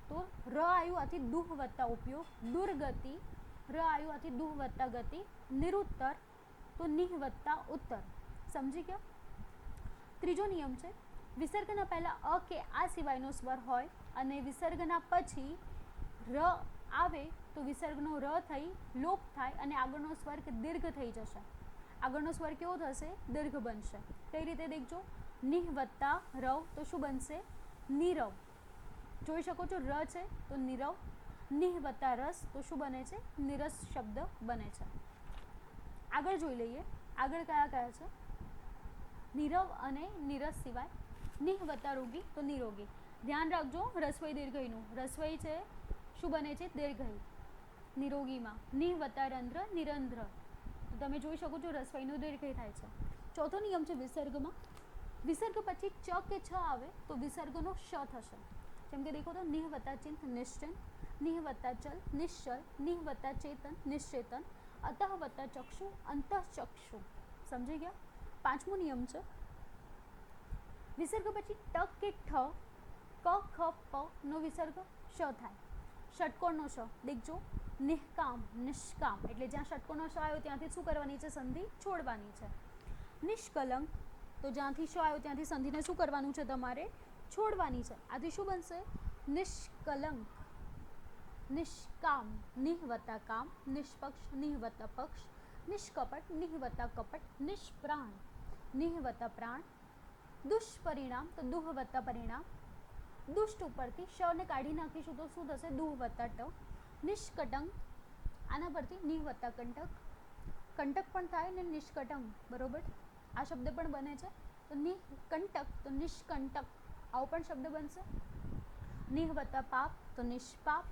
તો ર આવ્યું, આથી દુહ વત્તા ઉપયોગ. દુર્ગતિ ર આવ્યું, આથી દુહ વત્તા ગતિ. નિરુત્તર તો નિહ વત્તા ઉત્તર. સમજી ગયા? ત્રીજો નિયમ છે, વિસર્ગના પહેલા અ કે આ સિવાયનો સ્વર હોય અને વિસર્ગના પછી ર આવે તો વિસર્ગનો ર થઈ લોપ થાય અને આગળનો સ્વર કે દીર્ઘ થઈ જશે. આગળનો સ્વર કેવો થશે? દીર્ઘ બનશે. કઈ રીતે દેખજો, નિહ વત્તા રવ તો શું બનશે? નીરવ. જોઈ શકો છો, ર છે તો નીરવ. નિહ વત્તા રસ તો શું બને છે? નિરસ શબ્દ બને છે. આગળ જોઈ લઈએ, આગળ કયા કયા છે? નીરવ અને નીરસ સિવાય નિહ વત્તા રોગી તો નિરોગી. ધ્યાન રાખજો રસવઈ દીર્ઘઈનું. રસવઈ છે શું બને છે? દીર્ઘઈ. નિરોગીમાં નિ વત્તા રંધ્ર નિરંધ્ર, તો તમે જોઈ શકો છો રસવઈનું દીર્ઘઈ થાય છે. ચોથો નિયમ છે વિસર્ગમાં. વિસર્ગ પછી ચ કે છ આવે તો વિસર્ગનો શ થશે. જેમ કે દેખો તો નિહ વત્તા ચિંત નિશ્ચિંત, નિહ વત્તા ચલ નિશ્ચલ, નિહ વત્તા ચેતન નિશ્ચેતન, અતઃ વત્તા ચક્ષુ અંતઃચક્ષુ. સમજી ગયા? પાંચમો નિયમ છે વિસર્ગ પછી ટ કે ઠ, ક ખ પ નો વિસર્ગ શ થાય. ષટકોણનો શ દેખજો, નિષ્કામ નિષ્કામ, એટલે જ્યાં ષટકોણનો શ આવ્યો ત્યાંથી શું કરવાની છે? સંધિ છોડવાની છે. નિષ્કલંક, તો જ્યાંથી શ આવ્યો ત્યાંથી સંધિને શું કરવાનું છે? તમારે છોડવાની છે. આથી શું બનશે? નિષ્કલંક. નિષ્કામ નિહ વત્તા કામ, નિષ્પક્ષ નિહ વત્તા પક્ષ, નિષ્કપટ નિહ વત્તા કપટ, નિષ્પ્રાણ નિહ વત્તા પ્રાણ, દુષ્પરિણામ તો દુહ વત્તા પરિણામ, દુષ્ટ ઉપરથી શ ને કાઢી નાખીશું તો શું થશે? દુહ વત્તા ટ. નિષ્કટંક, આના પરથી નિહ વત્તા કંટક, કંટક પણ થાય ને નિષ્કટંક, બરોબર? આ શબ્દ પણ બને છે. તો નિકંટક તો નિષ્કંટક, આવો પણ શબ્દ બનશે. નિહ વત્તા પાપ તો નિષ્પાપ,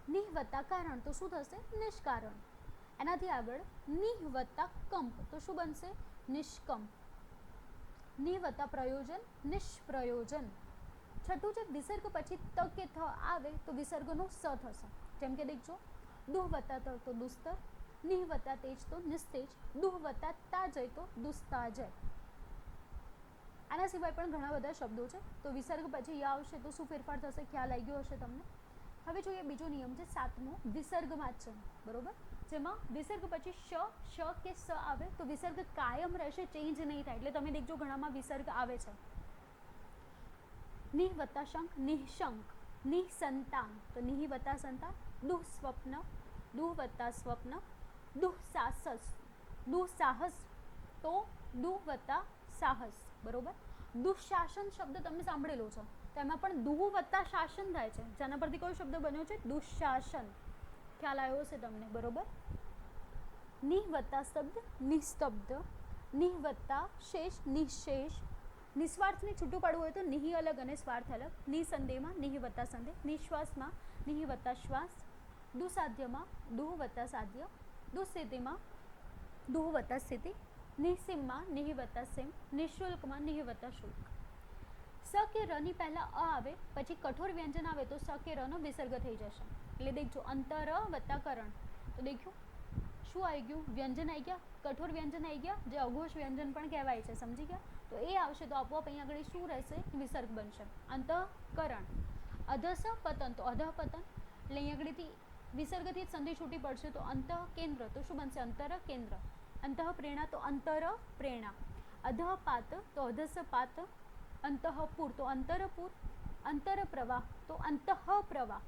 નિહ વત્તા કારણ તો શું થશે? નિષ્કારણ. એનાથી આગળ નિહ વત્તા કંપ તો શું બનશે? નિષ્કંપ. નિહ વત્તા પ્રયોજન નિષ્પ્રયોજન. છઠ્ઠું છે વિસર્ગ પછી ત કે થ આવે તો વિસર્ગનો સ થશે. જેમ કે દેખજો, દુહ વત્તા ત તો દુસ્તર, નિહ વત્તા તેજ તો નિસ્તેજ, દુહ વત્તા તાજય તો દુસ્તાજય. આના સિવાય પણ ઘણા બધા શબ્દો છે. તો વિસર્ગ પછી યા આવશે તો શું ફેરફાર થશે? ખ્યાલ આવી ગયો હશે તમને. હવે જોઈએ બીજો નિયમ છે સાતમો, વિસર્ગમાં જ છે, બરોબર? જેમાં વિસર્ગ પછી શ કે સ આવે તો વિસર્ગ કાયમ રહેશે, ચેન્જ નહીં થાય. એટલે તમે દેખજો ઘણામાં વિસર્ગ આવે છે. નિહ વત્તા શંખ નિઃશંક, નિઃસંતાન તો નિહ વત્તા સંતાન, દુઃ સ્વપ્ન દુઃ વત્તા સ્વપ્ન, દુઃસાહસ દુઃસાહસ તો દુઃ વત્તા સાહસ, બરોબર? દુઃશાસન શબ્દ તમે સાંભળેલો છે, તો એમાં પણ દુઃ વત્તા શાસન થાય છે. જેના પરથી કયો શબ્દ બન્યો છે? દુઃશાસન. ખ્યાલ આવ્યો છે તમને, બરોબર? નિહ વત્તા શબ્દ નિસ્તબ્ધ, નિહ વત્તા શેષ નિશેષ, નિસ્વાર્થને છૂટું પાડવું હોય તો નિહિ અલગ અને સ્વાર્થ અલગ. નિસંદેહમાં નિહિ વત્તા સંદેહ, નિશ્વાસમાં નિહિ વત્તા શ્વાસ, દુસાધ્યમાં દુહ વત્તા સાધ્ય, દુસ્થિતિમાં દુહ વત્તા સ્થિતિ, નિસીમમાં નિહિ વત્તા સિમ, નિઃશુલ્કમાં નિહિ વત્તા શુલ્ક. સ કે ર ની પહેલા અ આવે પછી કઠોર વ્યંજન આવે તો સ કે ર નો વિસર્ગ થઈ જશે. એટલે દેખજો અંતર વત્તા કરણ, તો દેખ્યું શું આવી ગયું? વ્યંજન આવી ગયા, કઠોર વ્યંજન આવી ગયા, જે અઘોષ વ્યંજન પણ કહેવાય છે. સમજી ગયા? તો એ આવશે તો આપોઆપ અહીંયા આગળ શું રહેશે? વિસર્ગ બનશે. અંતઃકરણ. અધસ પતન તો અધઃ પતન, એટલે અહીંયા આગળથી વિસર્ગથી જ સંધિ છૂટી પડશે તો અંતઃ કેન્દ્ર તો શું બનશે? અંતર કેન્દ્ર. અંતઃ પ્રેરણા તો અંતર પ્રેરણા. અધઃ પાત તો અધસ પાત, અંતઃપુર તો અંતરપુર, અંતર પ્રવાહ તો અંતઃ પ્રવાહ,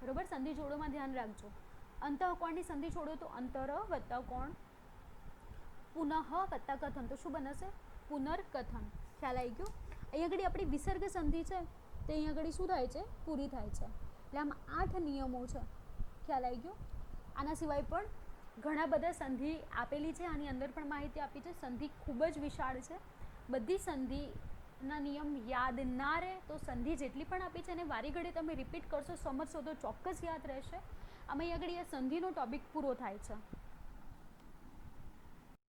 બરોબર? સંધિ જોડોમાં ધ્યાન રાખજો. અંતઃકોણની સંધિ છોડો તો અંતર વત્તા કોણ, પુનઃ વત્તા કથન તો શું બનશે? પુનર્કથન. ખ્યાલ આવી ગયો? અહીંયા આગળ આપણી વિસર્ગ સંધિ છે તે અહીંયા આગળ શું થાય છે? પૂરી થાય છે. એટલે આમાં 8 નિયમો છે. ખ્યાલ આવી ગયો? આના સિવાય પણ ઘણા બધા સંધિ આપેલી છે, આની અંદર પણ માહિતી આપી છે. સંધિ ખૂબ જ વિશાળ છે. બધી સંધિના નિયમ યાદ ના રહે તો સંધિ જેટલી પણ આપી છે એને વારી ઘડી તમે રિપીટ કરશો, સમજશો તો ચોક્કસ યાદ રહેશે. આમાં આગળ એ સંધિનો ટોપિક પૂરો થાય છે.